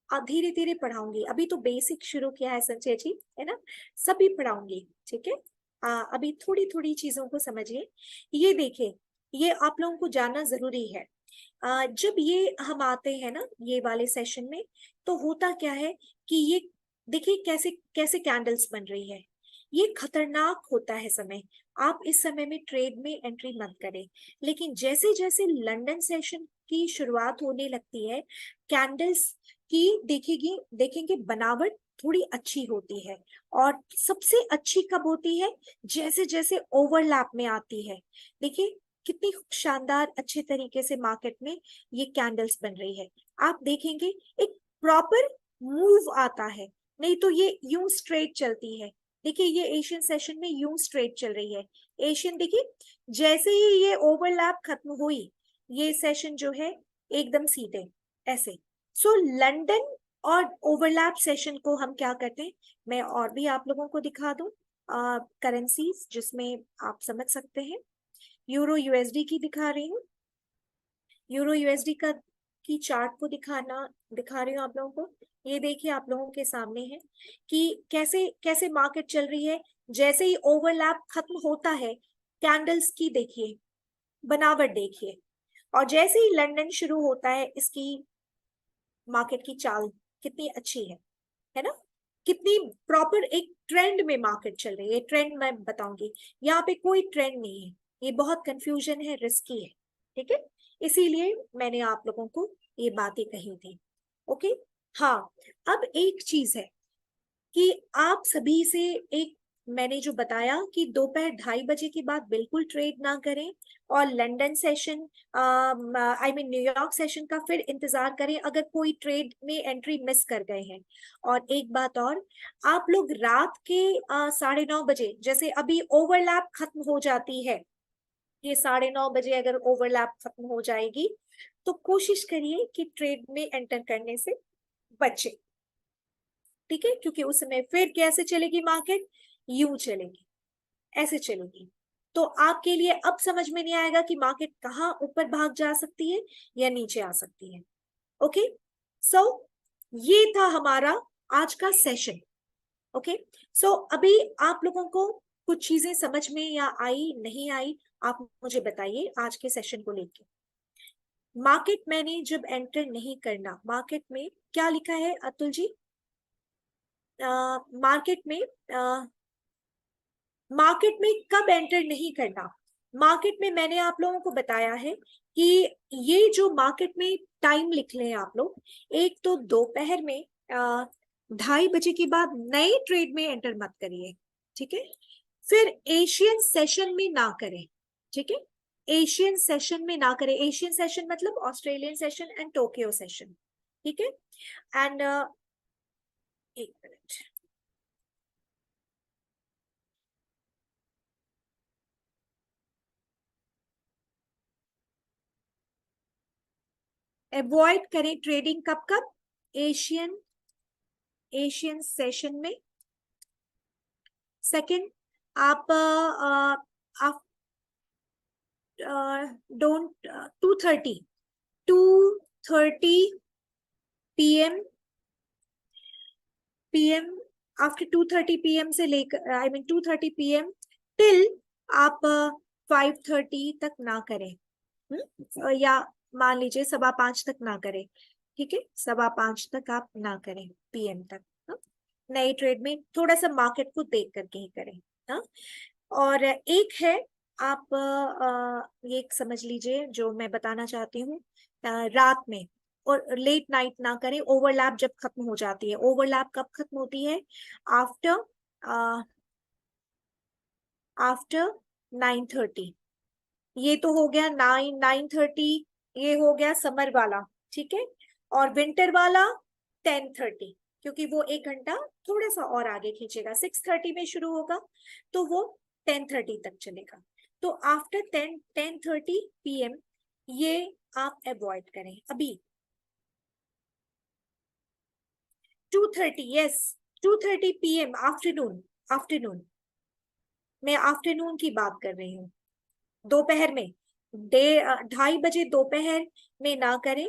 धीरे धीरे पढ़ाऊंगी, अभी तो बेसिक शुरू किया है संजय जी, है ना, सभी पढ़ाऊंगी, ठीक है। अभी थोड़ी थोड़ी चीजों को समझिए। ये देखिए, ये आप लोगों को जानना जरूरी है। जब ये हम आते हैं ना ये वाले सेशन में, तो होता क्या है कि ये देखिए कैसे कैसे कैंडल्स बन रही है, ये खतरनाक होता है समय। आप इस समय में ट्रेड में एंट्री मत करें, लेकिन जैसे जैसे लंदन सेशन की शुरुआत होने लगती है, कैंडल्स की देखेंगे देखेंगे बनावट थोड़ी अच्छी होती है, और सबसे अच्छी कब होती है, जैसे जैसे ओवरलैप में आती है। देखिए कितनी शानदार अच्छे तरीके से मार्केट में ये कैंडल्स बन रही है, आप देखेंगे एक प्रॉपर मूव आता है, नहीं तो ये यूं स्ट्रेट चलती है। देखिए ये एशियन सेशन में यूं स्ट्रेट चल रही है, एशियन देखिए, जैसे ही ये ओवरलैप खत्म हुई, ये सेशन जो है एकदम सीधे ऐसे। सो लंदन और ओवरलैप सेशन को हम क्या करते हैं, मैं और भी आप लोगों को दिखा दूं करेंसीज जिसमें आप समझ सकते हैं। यूरो यूएसडी की दिखा रही हूँ, यूरो यूएसडी का की चार्ट को दिखा रही हूँ आप लोगों को। ये देखिए आप लोगों के सामने है कि कैसे कैसे मार्केट चल रही है। जैसे ही ओवरलैप खत्म होता है, कैंडल्स की देखिए बनावट देखिए, और जैसे ही लंदन शुरू होता है, इसकी मार्केट की चाल कितनी अच्छी है ना। कितनी प्रॉपर एक ट्रेंड में मार्केट चल रही है। ट्रेंड मैं बताऊंगी, यहाँ पे कोई ट्रेंड नहीं है, ये बहुत कंफ्यूजन है, रिस्की है। ठीक है, इसीलिए मैंने आप लोगों को ये बातें कही थी। ओके, हाँ। अब एक चीज है कि आप सभी से एक, मैंने जो बताया कि दोपहर 2:30 के बाद बिल्कुल ट्रेड ना करें, और London session I mean New York session का फिर इंतजार करें अगर कोई ट्रेड में एंट्री मिस कर गए हैं। और एक बात और, आप लोग रात के 9:30 बजे, जैसे अभी ओवरलैप खत्म हो जाती है, ये 9:30 बजे अगर ओवरलैप खत्म हो जाएगी, तो कोशिश करिए कि ट्रेड में एंटर करने से बचे। ठीक है, क्योंकि उस समय फिर कैसे चलेगी मार्केट, यूं चलेगी, ऐसे चलेगी। तो आपके लिए अब समझ में नहीं आएगा कि मार्केट कहाँ ऊपर भाग जा सकती है या नीचे आ सकती है। ओके, सो ये था हमारा आज का सेशन। ओके, सो अभी आप लोगों को कुछ चीजें समझ में या आई नहीं आई, आप मुझे बताइए आज के सेशन को लेके। मार्केट मैंने जब एंटर नहीं करना, मार्केट में क्या लिखा है अतुल जी? मार्केट में मार्केट में कब एंटर नहीं करना। मार्केट में मैंने आप लोगों को बताया है कि ये जो मार्केट में टाइम लिख लें आप लोग, एक तो दोपहर में 2:30 बजे के बाद नए ट्रेड में एंटर मत करिए। ठीक है, फिर एशियन सेशन में ना करें। ठीक है, एशियन सेशन में ना करें। एशियन सेशन मतलब Australian session and Tokyo session. ठीक है, एंड एक मिनट, अवॉइड करें ट्रेडिंग कब कब, एशियन एशियन सेशन में। सेकंड, आप आप डोंट 2:30 पीएम, आफ्टर 2:30 पीएम से लेकर, आई मीन 2:30 पीएम टिल आप 5:30 तक ना करें। या मान लीजिए 5:15 तक ना करें। ठीक है, 5:15 तक आप ना करें पीएम तक। हाँ? नए ट्रेड में थोड़ा सा मार्केट को देख करके ही करें। हाँ, और एक है, आप ये समझ लीजिए जो मैं बताना चाहती हूँ, रात में और लेट नाइट ना करें। ओवरलैप जब खत्म हो जाती है, ओवरलैप कब खत्म होती है, आफ्टर आफ्टर 9:30। ये तो हो गया 9:30, ये हो गया समर वाला। ठीक है, और विंटर वाला 10:30, क्योंकि वो 1 घंटा थोड़ा सा और आगे खींचेगा। 6:30 में शुरू होगा तो वो 10:30 तक चलेगा। तो आफ्टर 10:30 पीएम ये आप अवॉइड करें। अभी 2:30, यस, 2:30 पीएम आफ्टरनून। आफ्टरनून, मैं आफ्टरनून की बात कर रही हूँ। दोपहर में 2:30 बजे दोपहर में ना करें।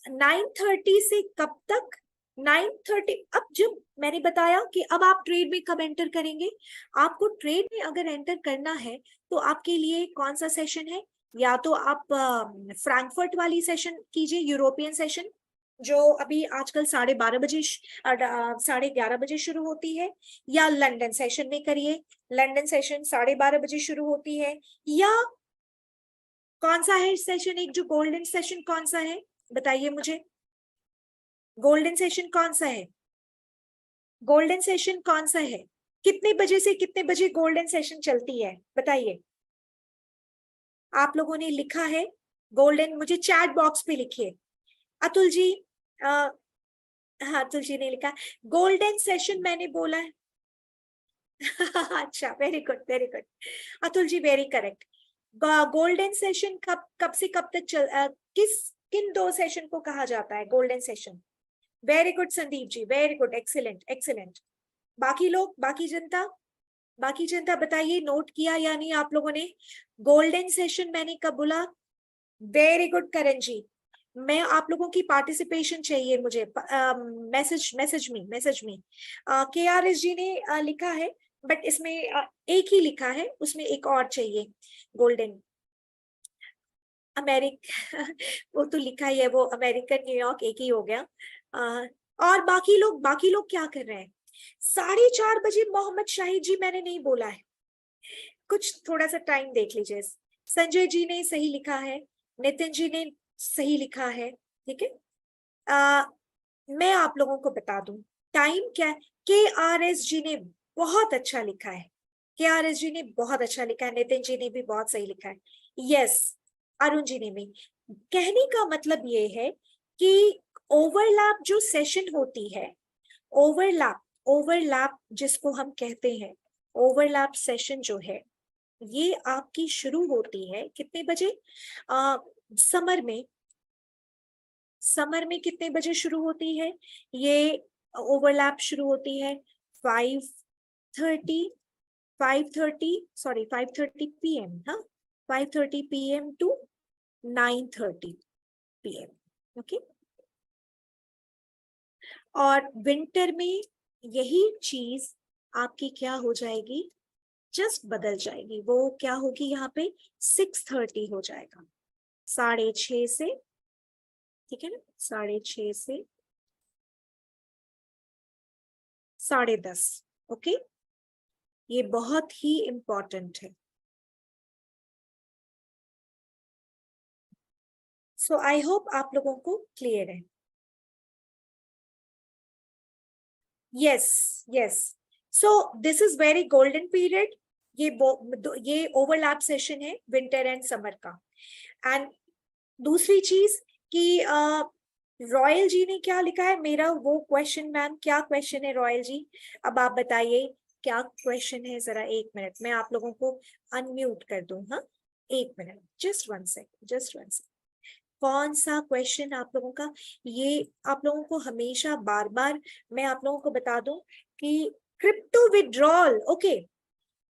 9:30 से कब तक, 9:30, अब जब मैंने बताया कि अब आप ट्रेड में कब एंटर करेंगे, आपको ट्रेड में अगर एंटर करना है तो आपके लिए कौन सा सेशन है, या तो आप फ्रैंकफर्ट वाली सेशन कीजिए, यूरोपियन सेशन, जो अभी आजकल 12:30 बजे 11:30 बजे शुरू होती है, या लंदन सेशन में करिए। लंदन सेशन 12:30 बजे शुरू होती है। या कौन सा है सेशन, एक जो गोल्डन सेशन कौन सा है, बताइए मुझे। गोल्डन सेशन कौन सा है, गोल्डन सेशन कौन सा है, कितने बजे से कितने बजे गोल्डन सेशन चलती है, बताइए। आप लोगों ने लिखा है गोल्डन, मुझे चैट बॉक्स पे लिखिए। अतुल जी, हाँ, अतुल जी ने लिखा गोल्डन सेशन मैंने बोला है। अच्छा, very good very good, Atul ji very correct. Golden session कब कब से कब तक किस किन 2 सेशन को कहा जाता है golden session? Very good Sandeep ji, very good, excellent excellent. बाकी लोग, बाकी जनता बताइए, नोट किया या नहीं आप लोगों ने? गोल्डन सेशन मैंने कब बोला? वेरी गुड करण जी, मैं आप लोगों की पार्टिसिपेशन चाहिए मुझे। Message me. KRS जी ने लिखा है, बट इसमें एक ही लिखा है, उसमें एक और चाहिए। गोल्डन अमेरिक वो तो लिखा ही है, वो अमेरिकन न्यूयॉर्क एक ही हो गया। अ, और बाकी लोग क्या कर रहे हैं? 4:30 बजे मोहम्मद शाहिद जी, मैंने नहीं बोला है, कुछ थोड़ा सा टाइम देख लीजिए। संजय जी ने सही लिखा है, नितिन जी ने सही लिखा है, ठीक है। आ, मैं आप लोगों को बता दूं टाइम क्या। KRS जी ने बहुत अच्छा लिखा है, KRS जी ने बहुत अच्छा लिखा है, नितिन जी ने भी बहुत सही लिखा है। यस, अरुण जी ने भी। कहने का मतलब ये है कि ओवरलैप जो सेशन होती है, ओवरलैप ओवरलैप जिसको हम कहते हैं, ओवरलैप सेशन जो है, ये आपकी शुरू होती है कितने बजे? आ, समर में, समर में कितने बजे शुरू होती है ये ओवरलैप? शुरू होती है 5:30, 5:30, सॉरी 5:30 PM, हाँ, 5:30 PM टू 9:30 PM, ओके। और विंटर में यही चीज आपकी क्या हो जाएगी? जस्ट बदल जाएगी। वो क्या होगी यहाँ पे? 6:30 हो जाएगा, 6:30 से, ठीक है ना, 6:30 से 10:30, ओके। ये बहुत ही इंपॉर्टेंट है। सो आई होप आप लोगों को क्लियर है। Yes, yes. So this is very golden period. ये ओवरलैप सेशन है विंटर एंड समर का। एंड दूसरी चीज कि रॉयल जी ने क्या लिखा है, मेरा वो क्वेश्चन, मैम क्या क्वेश्चन है रॉयल जी? अब आप बताइए क्या क्वेश्चन है, जरा 1 मिनट मैं आप लोगों को अनम्यूट कर दूं, हाँ, 1 minute, just 1 second, just 1 second. कौन सा क्वेश्चन आप लोगों का? ये आप लोगों को हमेशा बार बार मैं आप लोगों को बता दूं कि crypto withdrawal, okay,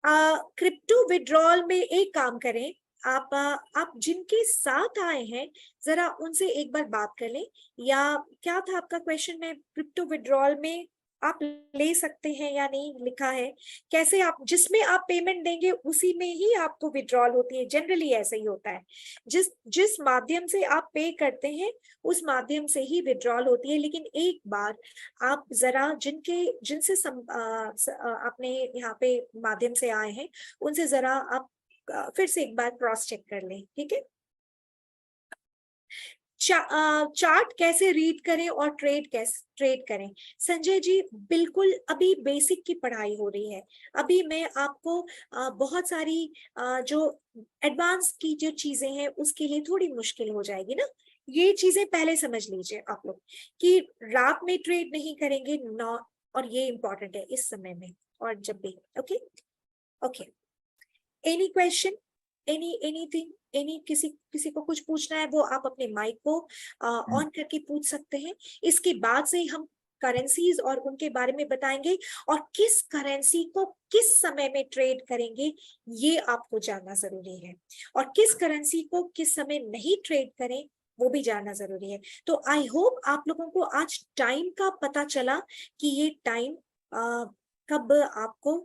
crypto withdrawal में एक काम करें, आप जिनके साथ आए हैं जरा उनसे एक बार बात कर लें। या क्या था आपका क्वेश्चन? में क्रिप्टो विड्रॉल में आप ले सकते हैं या नहीं लिखा है? कैसे आप, जिसमें आप पेमेंट देंगे उसी में ही आपको विड्रॉल होती है, जनरली ऐसा ही होता है। जिस जिस माध्यम से आप पे करते हैं उस माध्यम से ही विड्रॉल होती है। लेकिन एक बार आप जरा जिनसे आपने यहाँ पे माध्यम से आए हैं उनसे जरा आप फिर से एक बार क्रॉस चेक कर लें, ठीक है। चार्ट कैसे रीड करें और ट्रेड करें? संजय जी, बिल्कुल अभी बेसिक की पढ़ाई हो रही है। अभी मैं आपको बहुत सारी जो एडवांस की जो चीजें हैं उसके लिए थोड़ी मुश्किल हो जाएगी ना। ये चीजें पहले समझ लीजिए आप लोग कि रात में ट्रेड नहीं करेंगे नौ, और ये इंपॉर्टेंट है इस समय में और जब भी, okay. Okay, any question, anything, any किसी किसी को कुछ पूछना है वो आप अपने माइक को ऑन करके पूछ सकते हैं। इसके बाद से हम करेंसीज और उनके बारे में बताएंगे, और किस करेंसी को किस समय में ट्रेड करेंगे ये आपको जानना जरूरी है, और किस करेंसी को किस समय नहीं ट्रेड करें वो भी जानना जरूरी है। तो आई होप आप लोगों को आज टाइम का पता चला कि ये टाइम कब आपको।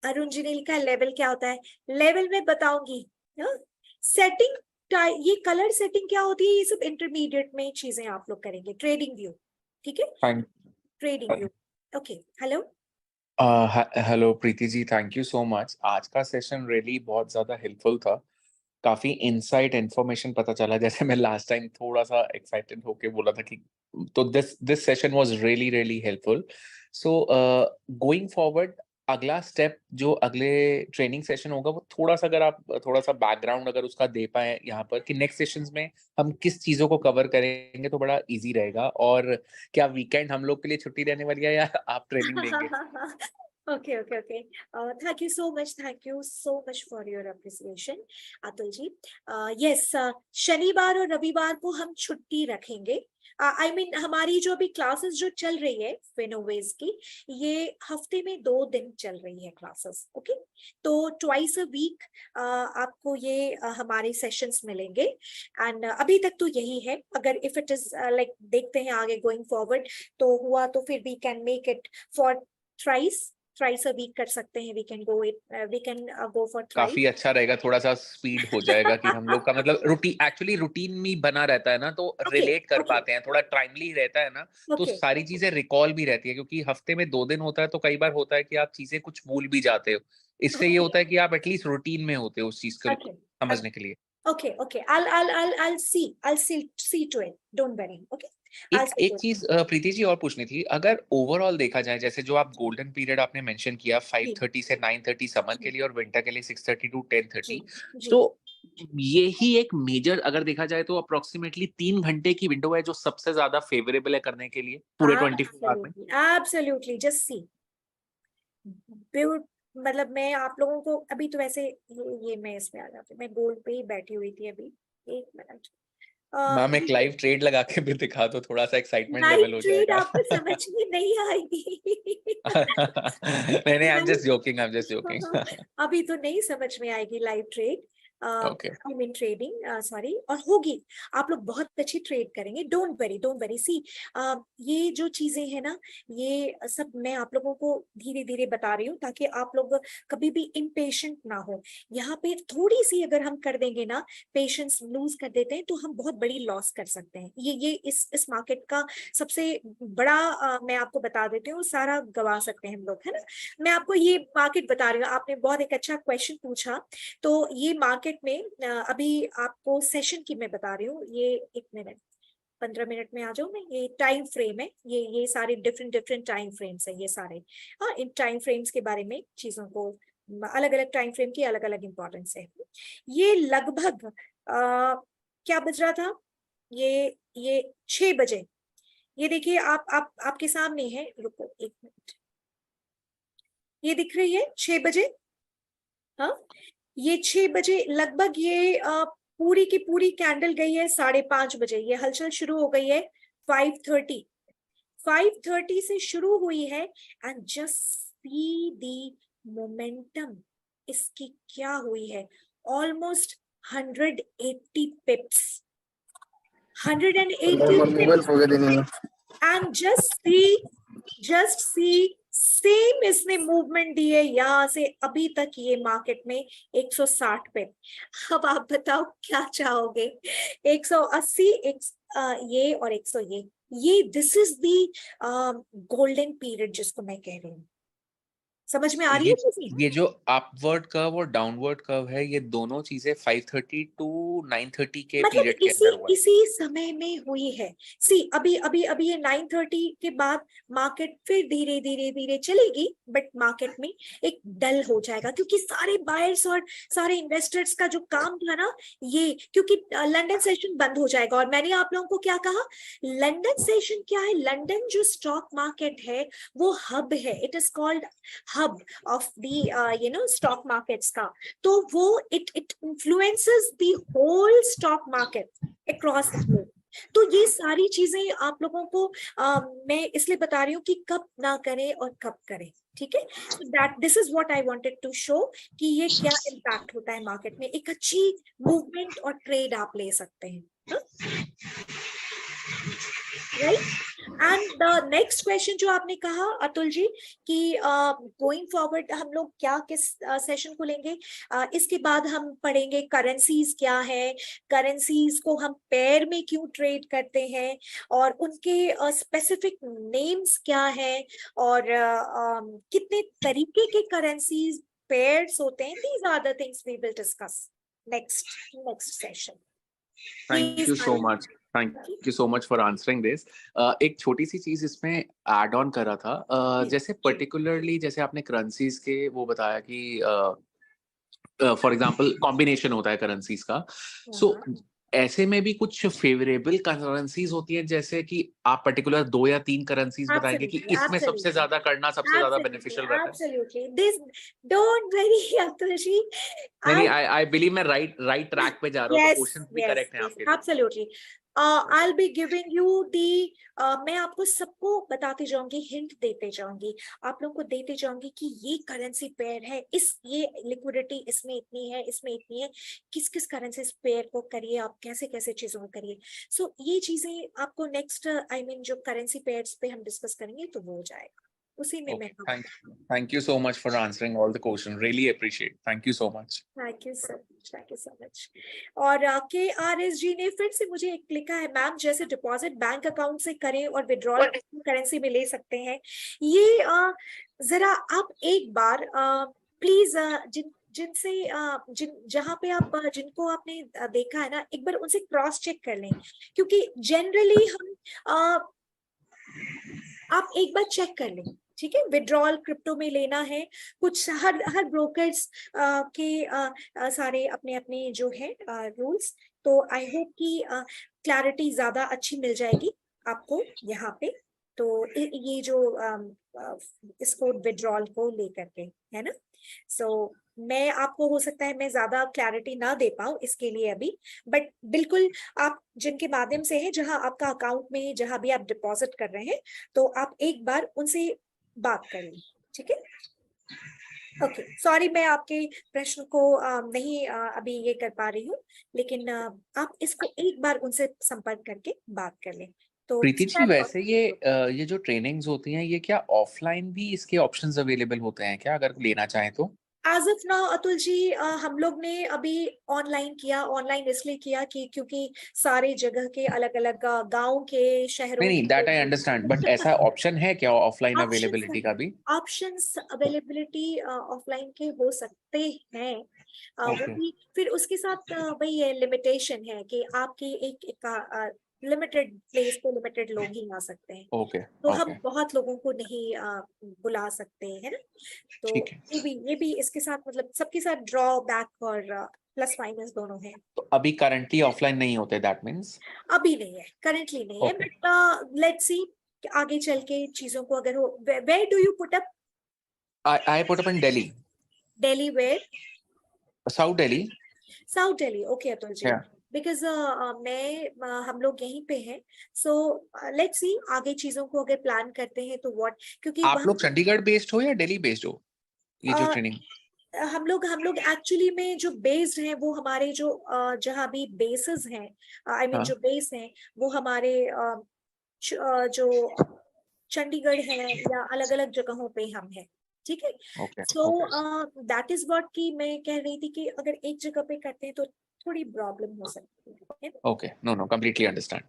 अरुण जी ने लिखा है लेवल क्या होता है? लेवल में बताऊंगी। सेटिंग, ये कलर सेटिंग क्या होती है, ये सब इंटरमीडिएट में चीजें आप लोग करेंगे। ट्रेडिंग व्यू, ठीक है, thank trading view, okay. Hello, hello Preeti ji, thank you so much. आज का सेशन रियली बहुत ज्यादा हेल्पफुल था। काफी इनसाइट इन्फॉर्मेशन पता चला, जैसे मैं लास्ट टाइम थोड़ा सा एक्साइटेड होके बोला था कि, तो this session was really really helpful. So going forward, अगला स्टेप जो अगले ट्रेनिंग सेशन होगा वो थोड़ा सा, अगर आप थोड़ा सा बैकग्राउंड अगर उसका दे पाए यहाँ पर कि नेक्स्ट सेशंस में हम किस चीजों को कवर करेंगे तो बड़ा इजी रहेगा। और क्या वीकेंड हम लोग के लिए छुट्टी रहने वाली है या आप ट्रेनिंग लेंगे? Okay, okay, okay. Thank you so much. Thank you so much for your appreciation, Atul ji. Yes, शनिवार और रविवार को हम छुट्टी रखेंगे. आई मीन हमारी जो अभी क्लासेस जो चल रही है फिनोवेज की, ये हफ्ते में 2 दिन चल रही है क्लासेस. ओके, तो ट्वाइस अ वीक आपको ये हमारे सेशंस मिलेंगे. एंड अभी तक तो यही है. अगर इफ इट इज लाइक देखते हैं आगे गोइंग फॉरवर्ड तो हुआ तो फिर we can make it for thrice a week कर सकते हैं. वी कैन गो फॉर काफी थ्राइस. अच्छा रहेगा, थोड़ा-सा स्पीड हो जाएगा कि हम लोग का मतलब रूटीन में बना रहता है ना, तो ओके, रिलेट कर ओके, पाते हैं, थोड़ा टाइमली रहता है ना, तो ओके, सारी चीज़ें रिकॉल भी रहती है क्योंकि हफ्ते में 2 दिन होता है, तो कई बार होता है कि आप चीज़ें कुछ भूल भी जाते हो। इससे ये ओके, होता है कि आप एटलीस्ट रूटीन में होते हो उस चीज़ को ओके, समझने के लिए। okay, okay. I'll see to it. Don't worry. Okay, I'll एक see to एक it. चीज़ प्रीति जी और पूछनी थी, अगर ओवरऑल देखा जाए जैसे जो आप गोल्डन पीरियड आपने मेंशन किया जी, 5:30 से 9:30 समर के जी, लिए और विंटर के लिए 6:30 टू जी, 10:30, जी. तो ये ही एक मेजर अगर देखा जाए तो अप्रॉक्सिमेटली 3 घंटे की विंडो है जो सबसे ज़्यादा फेवरेबल है करने के लिए, पूरे 24 आवर में? Absolutely, absolutely. Just see. ब्यूट मतलब मैं आप लोगों को अभी तो वैसे ये मैं इसमें आ जाती हूँ. मैं गोल्ड पे ही बैठी हुई थी अभी. 1 मिनट. मैम एक लाइव ट्रेड लगा के भी दिखा दो, थोड़ा-सा एक्साइटमेंट लाइव लेवल हो ट्रेड जाएगा। आपको समझ में नहीं आएगी. नहीं, I am live just joking, I am just joking. अभी तो नहीं समझ में आएगी live trade. Okay. I mean trading, sorry. और होगी. आप लोग बहुत अच्छी ट्रेड करेंगे. Don't worry, don't worry. See, ये जो चीजें हैं ना, ये सब मैं आप लोगों को धीरे धीरे बता रही हूँ ताकि आप लोग कभी भी इम्पेशेंट ना हो. यहाँ पे थोड़ी सी अगर हम कर देंगे ना, पेशेंस लूज कर देते हैं तो हम बहुत बड़ी लॉस कर सकते हैं. ये इस मार्केट का सबसे बड़ा मैं आपको बता देती हूँ. सारा गवा सकते हैं हम लोग, है ना. मैं आपको ये मार्केट बता रही हूँ. आपने बहुत एक अच्छा क्वेश्चन पूछा. तो ये मार्केट में अभी आपको सेशन की मैं बता रही हूँ. ये 1 मिनट, 15 मिनट में आ जाऊं मैं. ये टाइम फ्रेम है. ये सारे डिफरेंट डिफरेंट टाइम फ्रेम्स है ये सारे. हाँ, इन टाइम फ्रेम्स के बारे में चीजों को, अलग अलग टाइम फ्रेम की अलग अलग इंपॉर्टेंस है. ये लगभग क्या बज रहा था, ये 6 बजे. ये देखिए आप आपके सामने है. रुको 1 मिनट. ये दिख रही है 6 बजे. हाँ, ये 6 बजे लगभग. ये पूरी की पूरी कैंडल गई है 5:30 बजे. ये हलचल शुरू हो गई है 5:30. 5:30 से शुरू हुई है. And just see the momentum. इसकी क्या हुई है? Almost 180 पिप्स. 180 पिप्स. And just see same इसने मूवमेंट दी है यहां से अभी तक ये मार्केट में 160 पे. अब आप बताओ क्या चाहोगे? 180, ये और 100, ये this is the golden period जिसको मैं कह रही हूँ. समझ में आ रही ये है चीजें? ये जो अपवर्ड कर्व और डाउनवर्ड कर्व है, ये दोनों चीज़ें 5:30 टू 9:30 के मतलब पीरियड के इसी अंदर हुआ है। इसी समय में हुई है. सी, अभी अभी अभी ये 9:30 के बाद मार्केट फिर धीरे धीरे धीरे चलेगी. बट मार्केट में एक डल हो जाएगा क्योंकि सारे बायर्स और सारे इन्वेस्टर्स का जो काम था ना, ये क्योंकि लंदन सेशन बंद हो जाएगा. और मैंने आप लोगों को क्या कहा? लंदन सेशन क्या है? लंदन जो स्टॉक मार्केट है वो हब है. It is called hub of the stock markets का. तो वो it influences the whole stock market across the globe. तो ये सारी चीजें आप लोगों को मैं इसलिए बता रही हूँ कि कब ना करें और कब करें. ठीक है. That this is what I wanted to show कि ये क्या इम्पैक्ट होता है मार्केट में. एक अच्छी मूवमेंट और ट्रेड आप ले सकते हैं. Right. And the next question जो आपने कहा अतुल जी कि गोइंग फॉरवर्ड हम लोग क्या किस सेशन को लेंगे, इसके बाद हम पढ़ेंगे करेंसीज क्या है, करेंसीज को हम पेयर में क्यों ट्रेड करते हैं और उनके स्पेसिफिक नेम्स क्या है और कितने तरीके के करेंसीज पेयर्स होते हैं. These are the things we will discuss next session. Thank ये you so sorry. Much, thank you so much for answering this. एक छोटी-सी चीज़ इसमें ऐड ऑन करा था, जी, जैसे जी. पर्टिकुलरली जैसे आपने करेंसीज़ के वो बताया कि फॉर एग्जांपल कॉम्बिनेशन होता है करेंसीज़ का। सो हाँ, ऐसे में भी कुछ फेवरेबल करेंसीज होती हैं, जैसे कि आप पर्टिकुलर 2 या 3 करेंसीज बताएँगे कि एब्सोल्युटली, इसमें सबसे एब्सोल्युटली, ज़्यादा करना सबसे ज़्यादा एब्सोल्युटली, बेनिफिशियल रहता है? Absolutely. This don't worry Atul ji. नहीं, नहीं, आई आई बिलीव मैं राइट राइट ट्रैक पे जा रहा हूँ, तो यस, क्वेश्चंस भी यस, करेक्ट हैं यस, आपके लिए। Absolutely. I will be giving you the, मैं आपको सबको बताती जाऊंगी, हिंट देते जाऊंगी, आप लोगों को देते जाऊंगी कि ये करेंसी पेयर है, इस ये लिक्विडिटी इसमें इतनी है, इसमें इतनी है, किस किस करेंसी पेयर को करिए, आप कैसे कैसे चीजों को करिए। सो ये चीजें आपको नेक्स्ट आई मीन जो करेंसी पेयर्स पे हम डिस्कस करेंगे तो वो हो जाएगा, उसी में मैं okay, thank you so much for answering all the question, really appreciate, thank you so much. Thank you so much, thank you so much. और के आर एस जी ने फिर से मुझे एक लिखा है, मैम जैसे डिपॉजिट बैंक अकाउंट से करें और विड्रॉल करेंसी में ले सकते हैं, ये जरा आप एक बार प्लीज जिन जिनसे जिन जहाँ पे आप जिनको आपने देखा है ना, एक बार उनसे क्रॉस चेक कर लें, क्योंकि जनरली हम आप एक बार चेक कर लें, ठीक है। विड्रॉल क्रिप्टो में लेना है, कुछ हर हर ब्रोकर्स के सारे अपने अपने जो है रूल्स, तो आई होप कि क्लैरिटी ज्यादा अच्छी मिल जाएगी आपको यहाँ पे। तो ये जो इसको विड्रॉल को लेकर के है ना, सो मैं आपको हो सकता है मैं ज्यादा क्लैरिटी ना दे पाऊँ इसके लिए अभी, बट बिल्कुल आप जिनके माध्यम से है, जहां आपका अकाउंट में जहां भी आप डिपॉजिट कर रहे हैं, तो आप एक बार उनसे बात कर लें, ठीक है। ओके, सॉरी मैं आपके प्रश्न को नहीं अभी ये कर पा रही हूँ, लेकिन आप इसको एक बार उनसे संपर्क करके बात कर लें तो प्रीति जी, शायद। वैसे ये जो ट्रेनिंग्स होती हैं, ये क्या ऑफलाइन भी इसके ऑप्शंस अवेलेबल होते हैं क्या, अगर लेना चाहें तो? As of now Atul ji, हम लोग ने अभी ऑनलाइन किया, ऑनलाइन इसलिए किया कि क्योंकि सारे जगह के अलग अलग गांव के नहीं, शहरों नहीं, दैट आई के अंडरस्टैंड, बट ऐसा ऑप्शन है क्या ऑफलाइन ऑप्शंस अवेलेबिलिटी हैं, का भी? ऑप्शंस अवेलेबिलिटी ऑफलाइन के हो सकते हैं, वो ओके, भी फिर उसके साथ वही है, लिमिटेशन है कि आपकी एक लिमिटेड प्लेस पे लिमिटेड लोग ही आ सकते हैं, ओके, तो हम ओके, बहुत लोगों को नहीं बुला सकते हैं ना। तो ठीक है। ये भी इसके साथ मतलब सबके साथ ड्रॉ बैक और प्लस माइनस दोनों है। तो अभी करंटली ऑफलाइन नहीं होते, दैट मीन्स? अभी नहीं है, करेंटली नहीं है, ओके, बट लेट्स सी आगे चल के चीजों को अगर हो। Where do you put up? I put up in Delhi, Delhi where? South Delhi. South Delhi, okay Atul ji. या बिकॉज हम लोग यहीं पे हैं, सो लेट्स सी आगे चीजों को अगर प्लान करते हैं तो व्हाट, क्योंकि आप वहाँ लोग चंडीगढ़ बेस्ड हो या दिल्ली बेस्ड हो, ये जो अ, ट्रेनिंग? हम लोग एक्चुअली में जो बेस्ड हैं वो हमारे जो जहाँ भी बेसिस हैं, आई मीन हाँ, जो बेस हैं वो हमारे जो चंडीगढ़ है या अलग अलग जगहों पे हम हैं, ठीक है। Okay, so okay, that is what कि मैं कह रही थी कि अगर एक जगह पे करते हैं तो थोड़ी प्रॉब्लम हो सकती है ना। Okay, no, no, completely understand.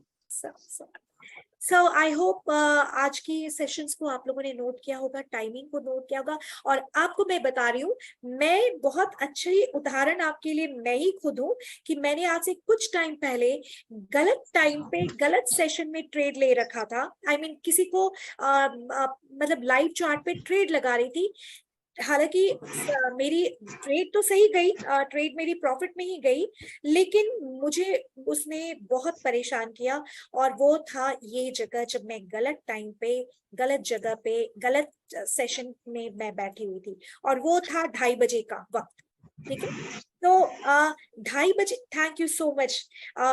So I hope आज की सेशंस को आप लोगों ने नोट किया होगा, टाइमिंग को नोट किया होगा, और आपको मैं बता रही हूँ, मैं बहुत अच्छी उदाहरण आपके लिए मैं ही खुद हूँ कि मैंने आज से कुछ टाइम पहले गलत टाइम पे गलत सेशन में ट्रेड ले रखा था। आई मीन किसी को मतलब लाइव चार्ट पे ट्रेड लगा रही थी, हालांकि मेरी ट्रेड तो सही गई, ट्रेड मेरी प्रॉफिट में ही गई, लेकिन मुझे उसने बहुत परेशान किया, और वो था ये जगह जब मैं गलत टाइम पे गलत जगह पे गलत सेशन में मैं बैठी हुई थी, और वो था 2:30 बजे का वक्त, ठीक है। तो 2:30 बजे, थैंक यू सो मच।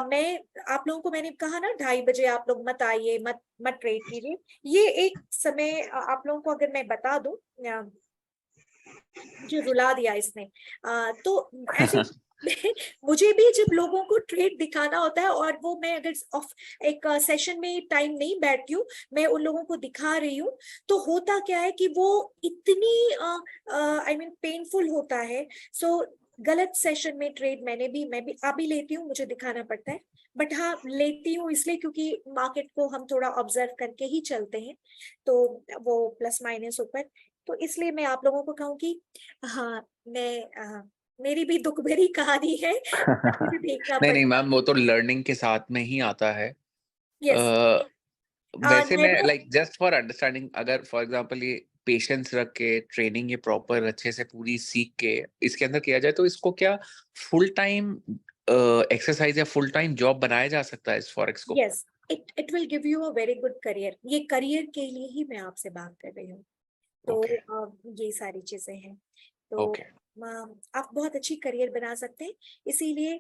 मैं आप लोगों को मैंने कहा ना 2:30 बजे आप लोग मत आइए, मत मत ट्रेड कीजिए, ये एक समय आप लोगों को अगर मैं बता दूं, मुझे रुला दिया इसने। तो ऐसे मुझे भी जब लोगों को ट्रेड दिखाना होता है और वो मैं अगर ऑफ एक सेशन में टाइम नहीं बैठती हूँ, मैं उन लोगों को दिखा रही हूँ, तो होता क्या है कि वो इतनी आई मीन पेनफुल होता है। सो गलत सेशन में ट्रेड मैं भी अभी लेती हूँ, मुझे दिखाना पड़ता है, बट हाँ लेती हूँ इसलिए क्योंकि मार्केट को हम थोड़ा ऑब्जर्व करके ही चलते हैं, तो वो प्लस माइनस ऊपर, तो इसलिए मैं आप लोगों को कहूँ, हाँ मैं मेरी भी दुख भरी कहानी है, मुझे भी देखना नहीं, नहीं पड़ता है। मैम, वो तो लर्निंग के साथ में ही आता है। यस। वैसे मैं never. Like just for understanding, अगर फॉर एग्जांपल ये पेशेंस रख के ट्रेनिंग ये प्रॉपर अच्छे से पूरी सीख के इसके अंदर किया जाए, तो इसको क्या फुल टाइम एक्सरसाइज या फुल टाइम जॉब बनाया जा सकता है इस फॉरेक्स को? Yes, it will give you a very good career. ये करियर के लिए ही मैं आपसे बात कर रही हूँ। तो ओके, ये सारी चीजें हैं। तो ओके, आप बहुत अच्छी करियर बना सकते हैं। इसीलिए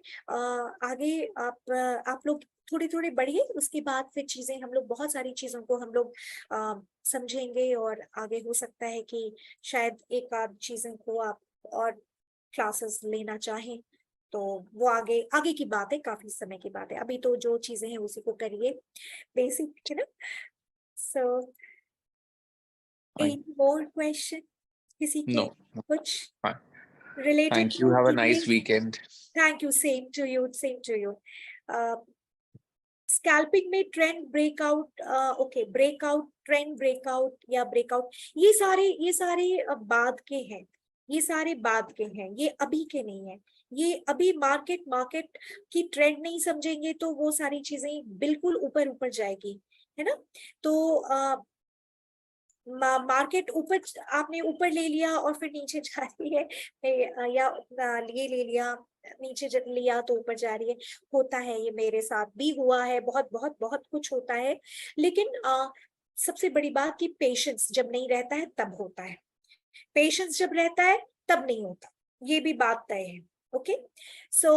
आगे आप लोग थोड़े थोड़े बढ़िए, उसके बाद फिर चीजें हम लोग बहुत सारी चीजों को हम लोग समझेंगे, और आगे हो सकता है कि शायद एक आध चीजों को आप और क्लासेस लेना चाहें। तो वो आगे आगे की बात है, काफी समय की बात है। अभी तो जो चीजें हैं उसी को करिए, बेसिक है ना। So fine. Any more question किसी के, नो, कुछ fine. related thank you, to have a nice English? Weekend. Thank you, same to you, same to you. Scalping में trend breakout, okay, breakout, trend breakout या breakout, ये सारे बाद के हैं। ये सारे बाद के हैं, ये अभी के नहीं है। ये अभी मार्केट की ट्रेंड नहीं समझेंगे तो वो सारी चीजें बिल्कुल ऊपर ऊपर जाएगी, है ना। तो मार्केट ऊपर, आपने ऊपर ले लिया और फिर नीचे जा रही है, या ये ले लिया, नीचे जब लिया तो ऊपर जा रही है। होता है, ये मेरे साथ भी हुआ है, बहुत बहुत बहुत कुछ होता है। लेकिन सबसे बड़ी बात कि पेशेंस जब नहीं रहता है तब होता है, पेशेंस जब रहता है तब नहीं होता। ये भी बात तय है। ओके। सो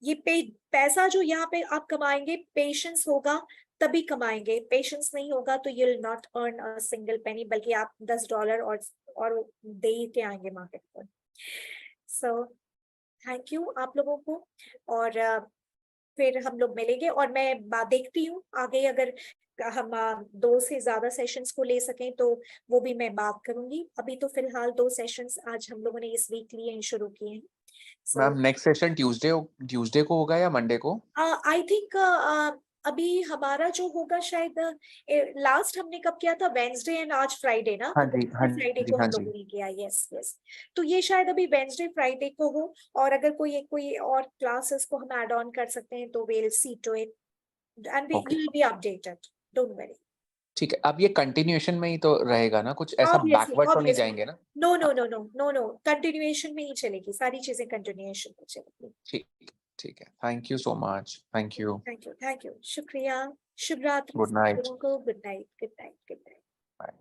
ये पैसा जो यहाँ पे आप कमाएंगे, पेशेंस होगा तभी कमाएंगे। पेशेंस नहीं होगा तो you will not earn a single penny, बल्कि आप $10 और दे ही के आएंगे मार्केट पर। सो थैंक यू आप लोगों को। और फिर हम लोग मिलेंगे, और मैं बात देखती हूँ आगे, अगर हम 2 से ज्यादा सेशंस को ले सकें तो वो भी मैं बात करूंगी। अभी तो फिलहाल 2 सेशंस आज हम लोगों ने इस वीक लिए शुरू किए हैं। So ma'am next session Tuesday को होगा या मंडे को? आई थिंक अभी हमारा जो होगा शायद, लास्ट हमने कब किया था, वेंसडे एंड आज फ्राइडे ना, हाँ तो जी, हाँ वेंसडे फ्राइडे जी, को हाँ हम जी। लोगों ने किया। Yes yes. तो ये शायद अभी वेंसडे फ्राइडे को हो, और अगर कोई और क्लासेस को हम ऐड ऑन कर सकते हैं तो we'll see to it, and okay, you'll be updated, don't worry. ठीक है। अब ये कंटिन्यूएशन में ही तो रहेगा ना, कुछ ऐसा Obviously, बैकवर्ड तो नहीं obviously. जाएंगे ना? No, no, हाँ, no, no, no, no, continuation में ही चलेगी, सारी चीजें कंटिन्यूएशन में चलेगी। ठीक, ठीक है। Thank you so much, thank you. Thank you, शुक्रिया। शुभ रात्रि गुड सब नाइट। लोगों को, good night, good night, good night. Bye.